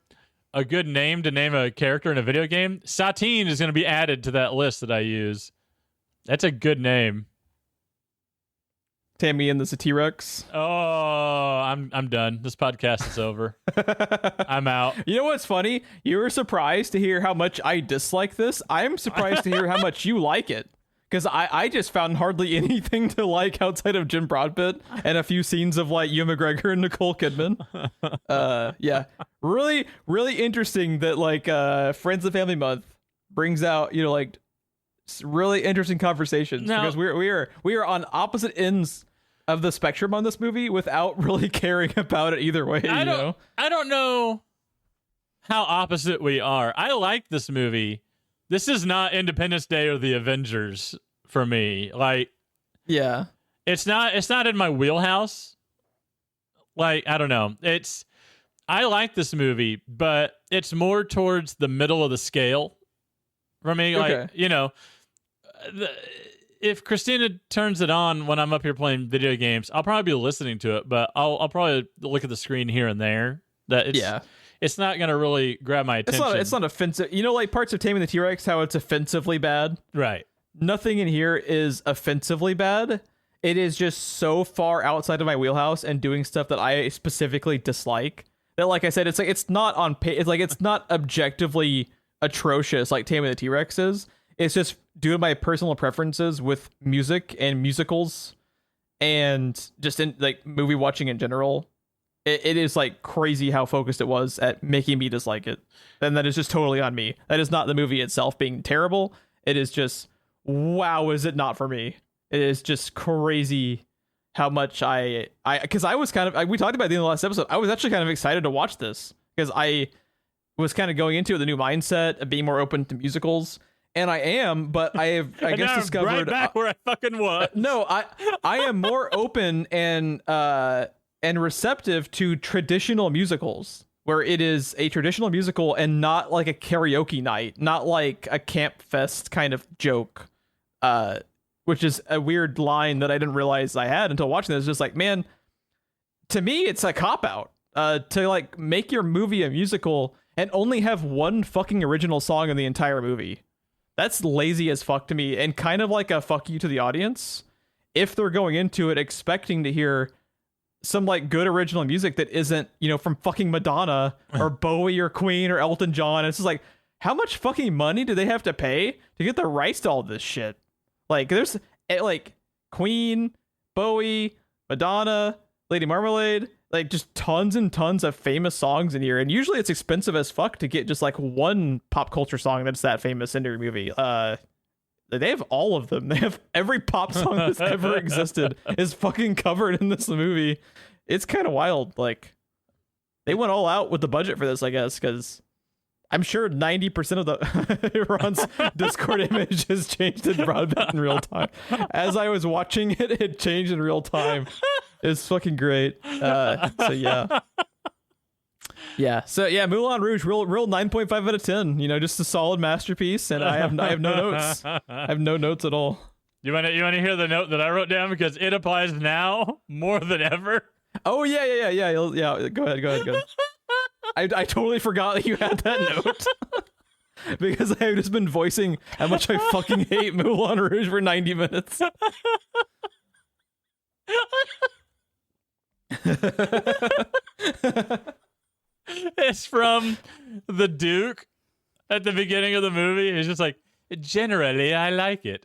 a good name to name a character in a video game. Satine is going to be added to that list that I use. That's a good name. Tammy and the T-Rex. Oh, I'm done. This podcast is over. I'm out. You know what's funny? You were surprised to hear how much I dislike this. I'm surprised to hear how much you like it. Because I just found hardly anything to like outside of Jim Broadbent and a few scenes of like Ewan McGregor and Nicole Kidman. Yeah, really, really interesting that like Friends and Family Month brings out like really interesting conversations because we are on opposite ends of the spectrum on this movie without really caring about it either way. I don't know how opposite we are. I like this movie. This is not Independence Day or the Avengers for me. Like, yeah, it's not in my wheelhouse. Like, I don't know. I like this movie, but it's more towards the middle of the scale for me. Okay. Like, if Christina turns it on when I'm up here playing video games, I'll probably be listening to it, but I'll probably look at the screen here and there. It's not going to really grab my attention. It's not offensive. Like parts of Taming the T-Rex, how it's offensively bad. Right. Nothing in here is offensively bad. It is just so far outside of my wheelhouse and doing stuff that I specifically dislike that, like I said, it's not on pay. It's like it's not objectively atrocious like Taming the T-Rex is. It's just due to my personal preferences with music and musicals and just in like movie watching in general. It is like crazy how focused it was at making me dislike it. And that is just totally on me. That is not the movie itself being terrible. It is just, wow, is it not for me? It is just crazy how much because I was kind of, we talked about it in the last episode. I was actually kind of excited to watch this because I was kind of going into it with a new mindset of being more open to musicals. And I am, but I guess discovered right back where I fucking was. No, I am more open and receptive to traditional musicals, where it is a traditional musical and not like a karaoke night, not like a camp fest kind of joke, which is a weird line that I didn't realize I had until watching this. Just like, man, to me, it's a cop out to like make your movie a musical and only have one fucking original song in the entire movie. That's lazy as fuck to me, and kind of like a fuck you to the audience if they're going into it expecting to hear some like good original music that isn't, you know, from fucking Madonna or Bowie or Queen or Elton John. It's just like, how much fucking money do they have to pay to get the rights to all this shit? Like, there's like Queen, Bowie, Madonna, Lady Marmalade, like just tons and tons of famous songs in here. And usually it's expensive as fuck to get just like one pop culture song that's that famous into your movie. They have all of them. They have every pop song that's ever existed is fucking covered in this movie. It's kind of wild. Like, they went all out with the budget for this, I guess, because I'm sure 90% of the Ron's Discord image has changed in broadband in real time. As I was watching it, it changed in real time. It's fucking great. So yeah. Yeah. So yeah, Moulin Rouge, real 9.5 out of 10. You know, just a solid masterpiece. And I have no notes. I have no notes at all. You want to hear the note that I wrote down, because it applies now more than ever? Oh yeah. Go ahead. I totally forgot that you had that note. Because I've just been voicing how much I fucking hate Moulin Rouge for 90 minutes. It's from the Duke at the beginning of the movie. He's just like, generally, I like it.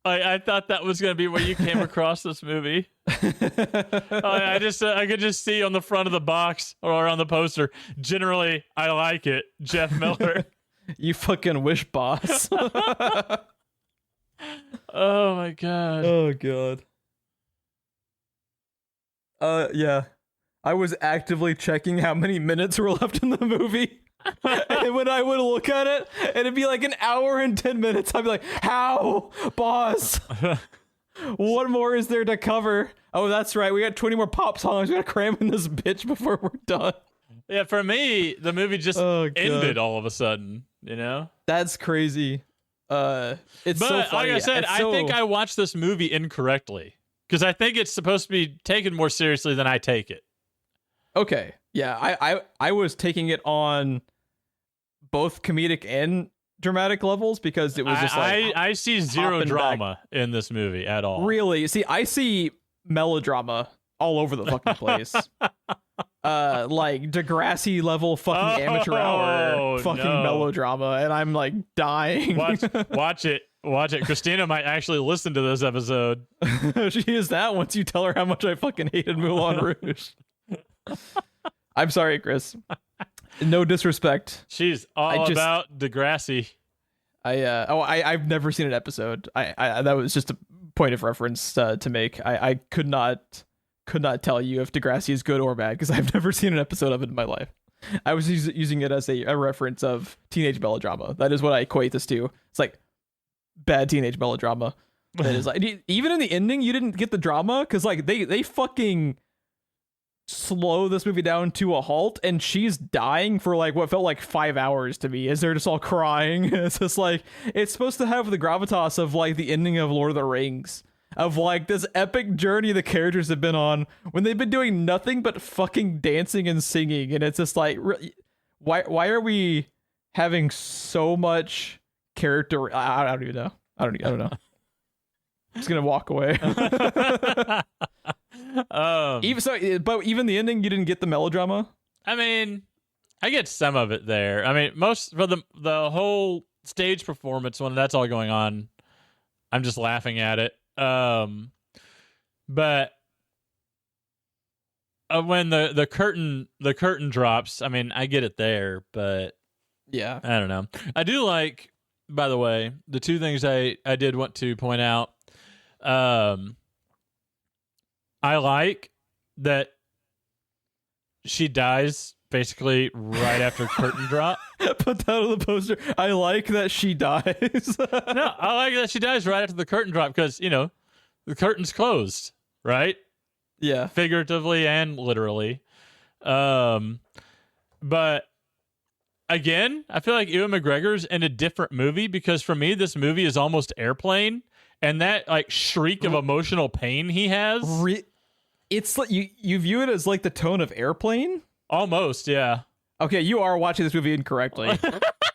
I thought that was going to be where you came across this movie. I could just see on the front of the box or on the poster, generally, I like it, Jeff Miller. You fucking wish, boss. Oh, my God. Oh, God. Yeah. I was actively checking how many minutes were left in the movie. And when I would look at it, it'd be like an hour and 10 minutes. I'd be like, how? Boss? What more is there to cover? Oh, that's right. We got 20 more pop songs. We gotta cram in this bitch before we're done. Yeah, for me, the movie just ended all of a sudden, you know? That's crazy. It's so funny. Like I said, I think I watched this movie incorrectly, because I think it's supposed to be taken more seriously than I take it. Okay. Yeah, I was taking it on both comedic and dramatic levels, because it was just like I see zero drama in this movie at all. Really? See, I see melodrama all over the fucking place. Like Degrassi level fucking amateur hour fucking melodrama, and I'm like dying. Watch it. Christina might actually listen to this episode. She is that once you tell her how much I fucking hated Moulin Rouge. I'm sorry, Chris. No disrespect. She's all about Degrassi. I've never seen an episode. I that was just a point of reference to make. I could not tell you if Degrassi is good or bad, because I've never seen an episode of it in my life. I was using it as a reference of teenage melodrama. That is what I equate this to. It's like bad teenage melodrama. That is like, even in the ending, you didn't get the drama, because like they fucking slow this movie down to a halt, and she's dying for like what felt like 5 hours to me, as they're just all crying. It's just like, it's supposed to have the gravitas of like the ending of Lord of the Rings, of like this epic journey the characters have been on when they've been doing nothing but fucking dancing and singing. And it's just like, why are we having so much character? I don't even know. I don't know. I'm just gonna walk away. But even the ending, you didn't get the melodrama. I mean, I get some of it there. I mean, most for the whole stage performance when that's all going on, I'm just laughing at it. But when the curtain drops, I mean, I get it there, but yeah, I don't know. I do like, by the way, the two things I did want to point out. I like that she dies basically right after curtain drop. Put that on the poster. I like that she dies. No, I like that she dies right after the curtain drop, because, you know, the curtain's closed, right? Yeah. Figuratively and literally. And But again, I feel like Ewan McGregor's in a different movie because for me, this movie is almost Airplane, and that like shriek of emotional pain he has. It's like you view it as like the tone of Airplane. Almost, yeah. Okay, you are watching this movie incorrectly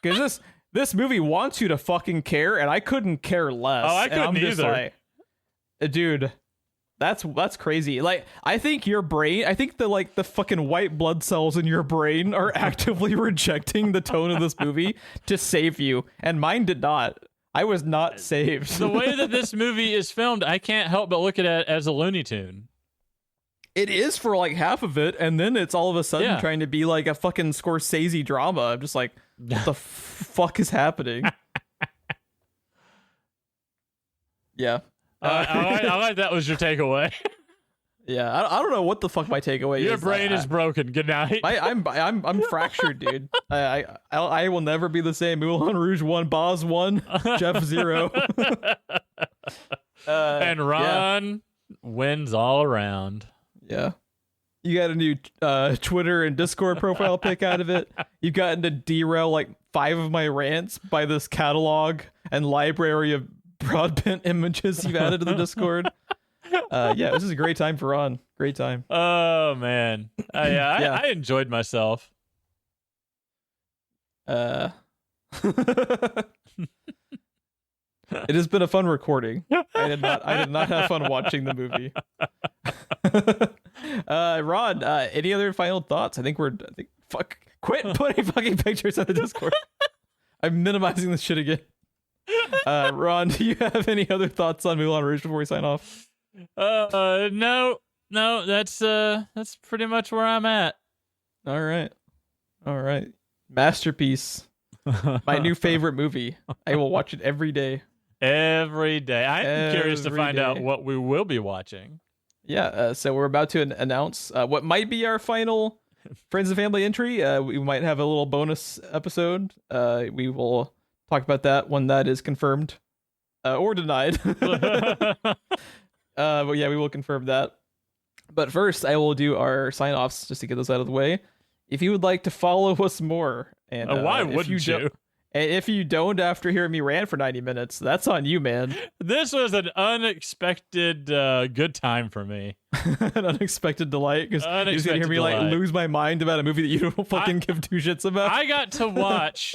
because this movie wants you to fucking care, and I couldn't care less. Oh, I couldn't either. Like, dude, that's crazy. Like, I think your brain, I think the fucking white blood cells in your brain are actively rejecting the tone of this movie to save you, and mine did not. I was not saved. The way that this movie is filmed, I can't help but look at it as a Looney Tune. It is for like half of it, and then it's all of a sudden trying to be like a fucking Scorsese drama. I'm just like, what the fuck is happening? Yeah. I like that was your takeaway. Yeah, I don't know what the fuck my takeaway is. Your brain is broken. Good night. I'm fractured, dude. I will never be the same. Moulin Rouge 1, Boz 1, Jeff 0. And Ron wins all around. Yeah. You got a new Twitter and Discord profile pic out of it. You've gotten to derail like 5 of my rants by this catalog and library of broadband images you've added to the Discord. Yeah, this is a great time for Ron. Great time. Oh, man. I enjoyed myself. It has been a fun recording. I did not have fun watching the movie. Ron, any other final thoughts? Fuck, quit putting fucking pictures on the Discord. I'm minimizing this shit again. Ron, do you have any other thoughts on Moulin Rouge before we sign off? No, that's pretty much where I'm at. All right. Masterpiece. My new favorite movie. I will watch it every day. Every day. I'm curious to find out what we will be watching. Yeah, so we're about to announce what might be our final Friends and Family entry. We might have a little bonus episode. We will talk about that when that is confirmed or denied. But yeah, we will confirm that. But first, I will do our sign-offs just to get those out of the way. If you would like to follow us more, and why wouldn't you? And if you don't after hearing me rant for 90 minutes, that's on you, man. This was an unexpected good time for me. An unexpected delight, because you're going to hear me like lose my mind about a movie that you don't fucking give 2 shits about. I got to watch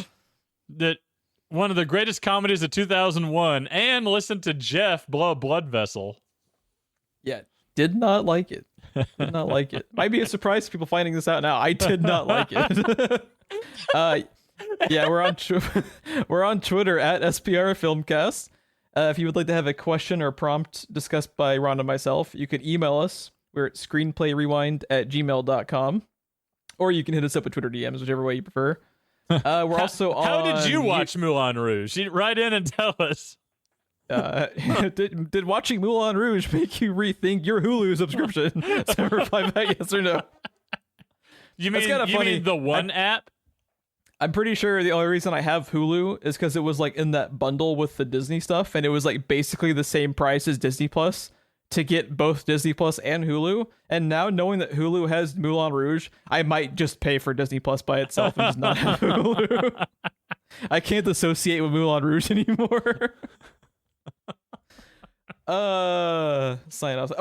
one of the greatest comedies of 2001 and listen to Jeff blow a blood vessel. Yeah, did not like it. Did not like it. Might be a surprise to people finding this out now. I did not like it. Yeah, we're on Twitter at SPR Filmcast. If you would like to have a question or prompt discussed by Ron and myself, you could email us. We're at screenplayrewind@gmail.com. Or you can hit us up with Twitter DMs, whichever way you prefer. We're also on... How did you watch Moulin Rouge? Write in and tell us. Did watching Moulin Rouge make you rethink your Hulu subscription? So reply back yes or no. You mean the one app? I'm pretty sure the only reason I have Hulu is because it was like in that bundle with the Disney stuff, and it was like basically the same price as Disney Plus to get both Disney Plus and Hulu. And now knowing that Hulu has Moulin Rouge, I might just pay for Disney Plus by itself and just not have Hulu. I can't associate with Moulin Rouge anymore. Sign off.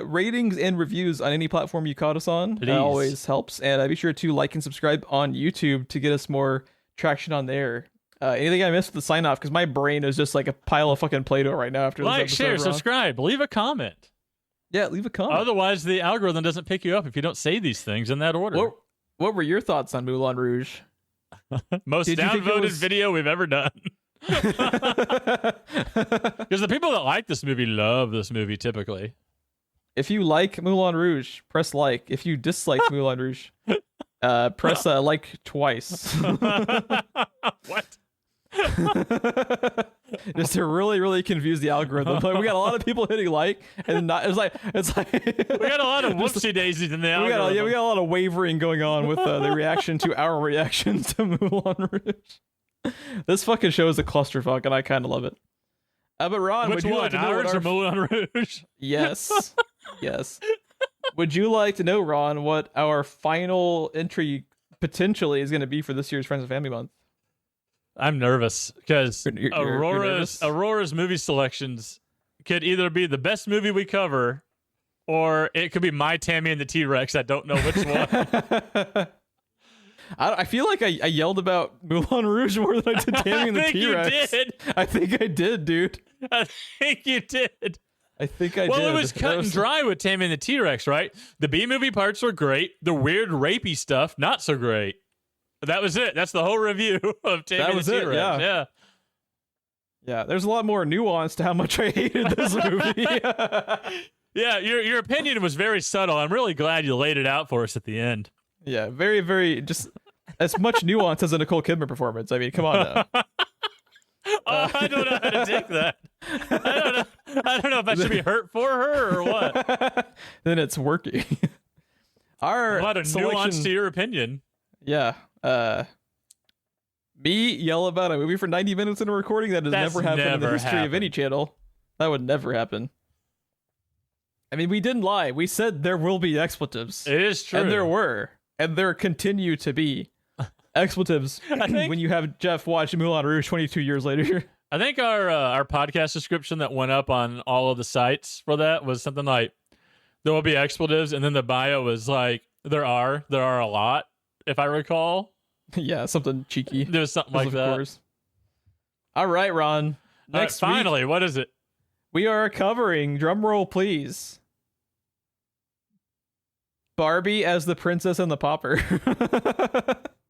Ratings and reviews on any platform you caught us on always helps, and be sure to like and subscribe on YouTube to get us more traction on there. Anything I missed with the sign off, because my brain is just like a pile of fucking Play-Doh right now after this episode. Share, subscribe, leave a comment. Yeah, leave a comment. Otherwise the algorithm doesn't pick you up if you don't say these things in that order. What were your thoughts on Moulin Rouge? Most downvoted video we've ever done. Because the people that like this movie love this movie typically. If you like Moulin Rouge, press like. If you dislike Moulin Rouge, press like twice. What? Just to really confuse the algorithm. Like, we got a lot of people hitting like, and not. It's like we got a lot of whoopsie daisies in the algorithm. We got a lot of wavering going on with the reaction to our reaction to Moulin Rouge. This fucking show is a clusterfuck, and I kind of love it. But Ron, which would you one? like to know Ours or Moulin Rouge? Yes. Would you like to know, Ron, what our final entry potentially is going to be for this year's Friends and Family Month. I'm nervous because you're Aurora's movie selections could either be the best movie we cover, or it could be My Tammy and the T-Rex. I don't know which one. I feel like I yelled about Moulin Rouge more than I did Tammy and the T-Rex. I think I did, dude. I think you did. I think I did. Well, it was cut and dry with Tammy and the T-Rex, right? The B-movie parts were great. The weird rapey stuff, not so great. That was it. That's the whole review of Tammy and the T-Rex. Yeah, there's a lot more nuance to how much I hated this movie. Yeah, your opinion was very subtle. I'm really glad you laid it out for us at the end. Yeah, very, very, just as much nuance as a Nicole Kidman performance. I mean, come on now. I don't know how to take that. I don't know if I should be hurt for her or what. Then it's working. A lot of nuance to your opinion. Yeah. Me yell about a movie for 90 minutes in a recording? That has never happened in the history of any channel. That would never happen. I mean, we didn't lie. We said there will be expletives. It is true. And there were. And there continue to be expletives when you have Jeff watch Moulin Rouge 22 years later. I think our podcast description that went up on all of the sites for that was something like, there will be expletives, and then the bio was like, there are a lot, if I recall. Yeah, something cheeky. There was something like that. Course. All right, Ron. Next finally, week, what is it? We are covering, drumroll please, Barbie as the Princess and the Pauper.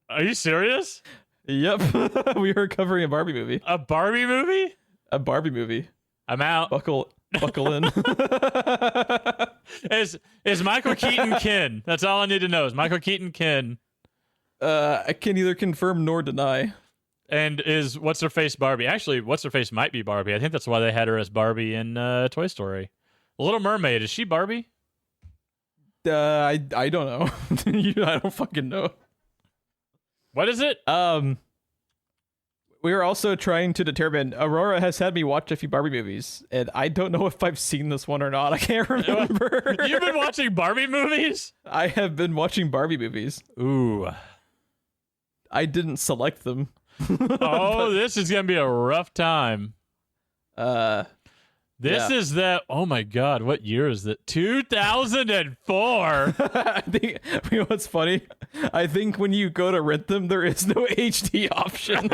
Are you serious? Yep. We are covering a Barbie movie. A Barbie movie? A Barbie movie. I'm out. Buckle in. Is Michael Keaton kin? That's all I need to know. Is Michael Keaton kin? I can neither confirm nor deny. And is What's-Her-Face Barbie? Actually, What's-Her-Face might be Barbie. I think that's why they had her as Barbie in Toy Story. Little Mermaid, is she Barbie? I don't know. I don't fucking know. What is it? We are also trying to determine. Aurora has had me watch a few Barbie movies, and I don't know if I've seen this one or not. I can't remember. You've been watching Barbie movies? I have been watching Barbie movies. Ooh. I didn't select them. This is gonna be a rough time. This is that. Oh my God, what year is it? 2004. I think. You know what's funny? I think when you go to rent them, there is no HD option.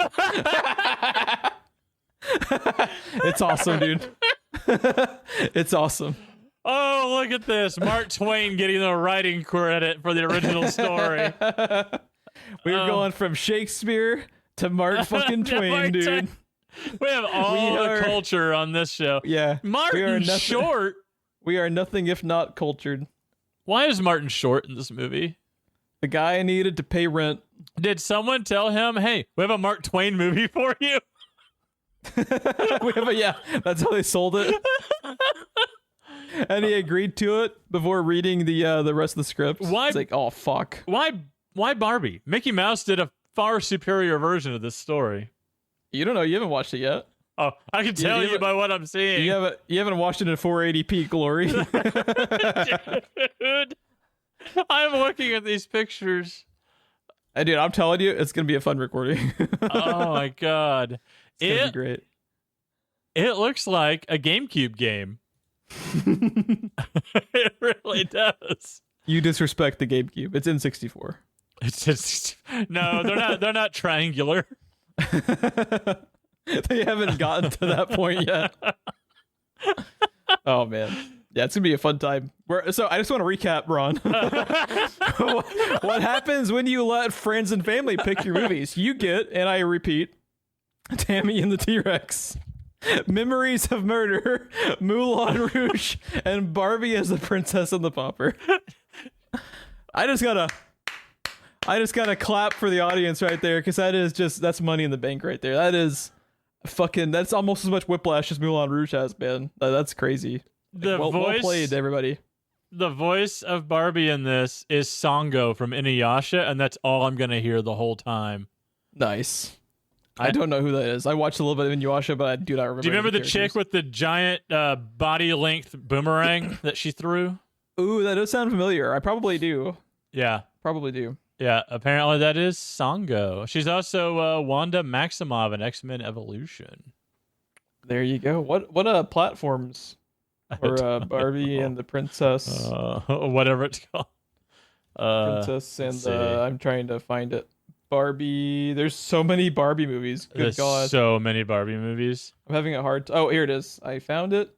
It's awesome, dude. It's awesome. Oh, look at this. Mark Twain getting the writing credit for the original story. We're going from Shakespeare to Mark fucking Twain, dude. We have all the culture on this show. Yeah. Martin Short. We are nothing if not cultured. Why is Martin Short in this movie? The guy needed to pay rent. Did someone tell him, hey, we have a Mark Twain movie for you? That's how they sold it. And he agreed to it before reading the rest of the script. Why? It's like, oh, fuck. Why Barbie? Mickey Mouse did a far superior version of this story. You don't know. You haven't watched it yet. Oh, I can tell you by what I'm seeing. You haven't watched it in 480p glory. Dude, I'm looking at these pictures. Dude, I'm telling you, it's gonna be a fun recording. Oh my God, it's gonna be great. It looks like a GameCube game. It really does. You disrespect the GameCube. It's in 64. It's just no, they're not triangular. They haven't gotten to that point yet. Oh man, yeah, it's gonna be a fun time. So I just want to recap, Ron. What happens when you let friends and family pick your movies? You get, and I repeat, Tammy and the T-Rex, Memories of Murder, Moulin Rouge, and Barbie as the Princess and the Pauper. I just gotta clap for the audience right there, because that's money in the bank right there. That's almost as much whiplash as Moulin Rouge has, man. That's crazy. Well played, everybody. The voice of Barbie in this is Songo from Inuyasha, and that's all I'm gonna hear the whole time. Nice. I don't know who that is. I watched a little bit of Inuyasha, but I do not remember. Do you remember the chick with the giant body length boomerang that she threw? Ooh, that does sound familiar. I probably do. Yeah. Probably do. Yeah, apparently that is Sango. She's also Wanda Maximoff in X-Men Evolution. There you go. What platforms for Barbie and the Princess? Whatever it's called. Princess and I'm trying to find it. Barbie. There's so many Barbie movies. Good God. So many Barbie movies. I'm having a hard. Oh, here it is. I found it.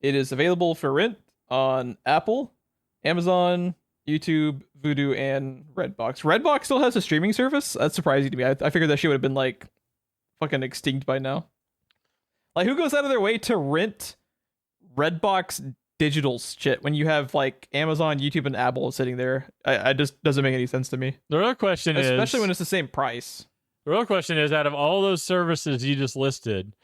It is available for rent on Apple, Amazon, YouTube, Vudu, and Redbox. Redbox still has a streaming service? That's surprising to me. I figured that shit would have been like fucking extinct by now. Like, who goes out of their way to rent Redbox digital shit when you have like Amazon, YouTube, and Apple sitting there? I just doesn't make any sense to me. The real question is, especially when it's the same price. The real question is, out of all those services you just listed,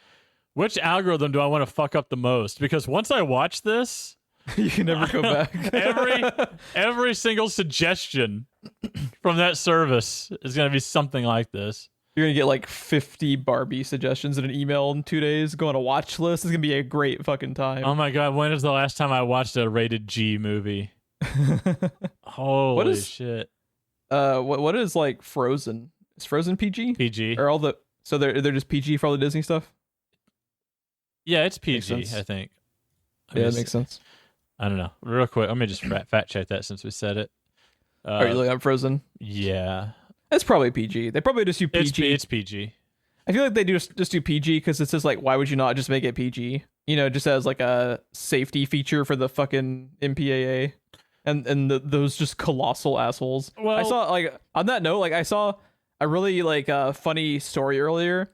which algorithm do I want to fuck up the most? Because once I watch this, you can never go back. every single suggestion from that service is going to be something like this. You're going to get like 50 Barbie suggestions in an email in 2 days. Go on a watch list. It's going to be a great fucking time. Oh my God. When is the last time I watched a rated G movie? Holy shit. What is like Frozen? Is Frozen PG? PG. Or all the, so they're just PG for all the Disney stuff? Yeah, it's PG, I think. Yeah, that makes sense. I don't know. Real quick, let me just fact check that since we said it. Are you looking up Frozen? Yeah. That's probably PG. They probably just do PG. It's PG. I feel like they just do PG because it's just like, why would you not just make it PG? You know, just as like a safety feature for the fucking MPAA and those just colossal assholes. Well, I saw, like, on that note, like, I saw a really like funny story earlier.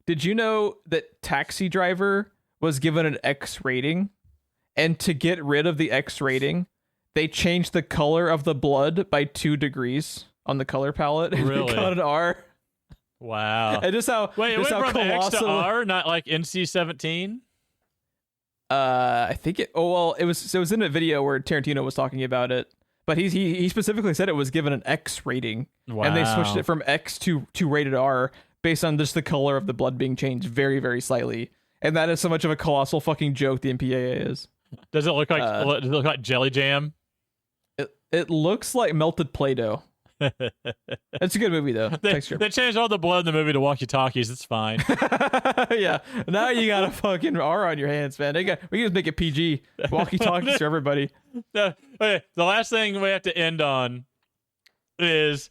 Did you know that Taxi Driver was given an X rating? And to get rid of the X rating, they changed the color of the blood by 2 degrees on the color palette. Really? It got an R. Wow. And just how wait, it went from X to R, not like NC-17? I think it. Oh well, it was in a video where Tarantino was talking about it, but he specifically said it was given an X rating. Wow. And they switched it from X to rated R based on just the color of the blood being changed very, very slightly. And that is so much of a colossal fucking joke the MPAA is. Does it look like jelly jam? It looks like melted Play-Doh. It's a good movie though. They changed all the blood in the movie to walkie-talkies. It's fine. Yeah. Now you got a fucking R on your hands, man. We can just make it PG. Walkie-talkies for everybody. Okay, the last thing we have to end on is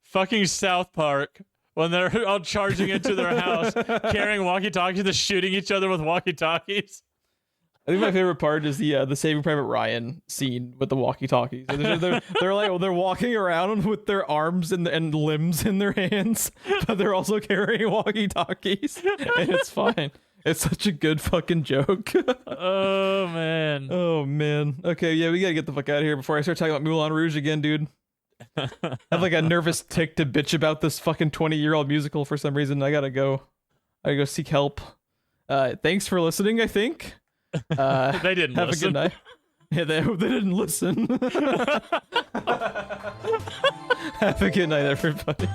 fucking South Park when they're all charging into their house, carrying walkie-talkies, they're shooting each other with walkie-talkies. I think my favorite part is the Saving Private Ryan scene with the walkie-talkies. They're walking around with their arms and limbs in their hands, but they're also carrying walkie-talkies, and it's fine. It's such a good fucking joke. Oh man. Okay, yeah, we gotta get the fuck out of here before I start talking about Moulin Rouge again, dude. I have like a nervous tick to bitch about this fucking 20-year-old musical for some reason. I gotta go seek help. Thanks for listening, I think. They didn't have listen. A good night. Yeah, they didn't listen. Have a good night, everybody.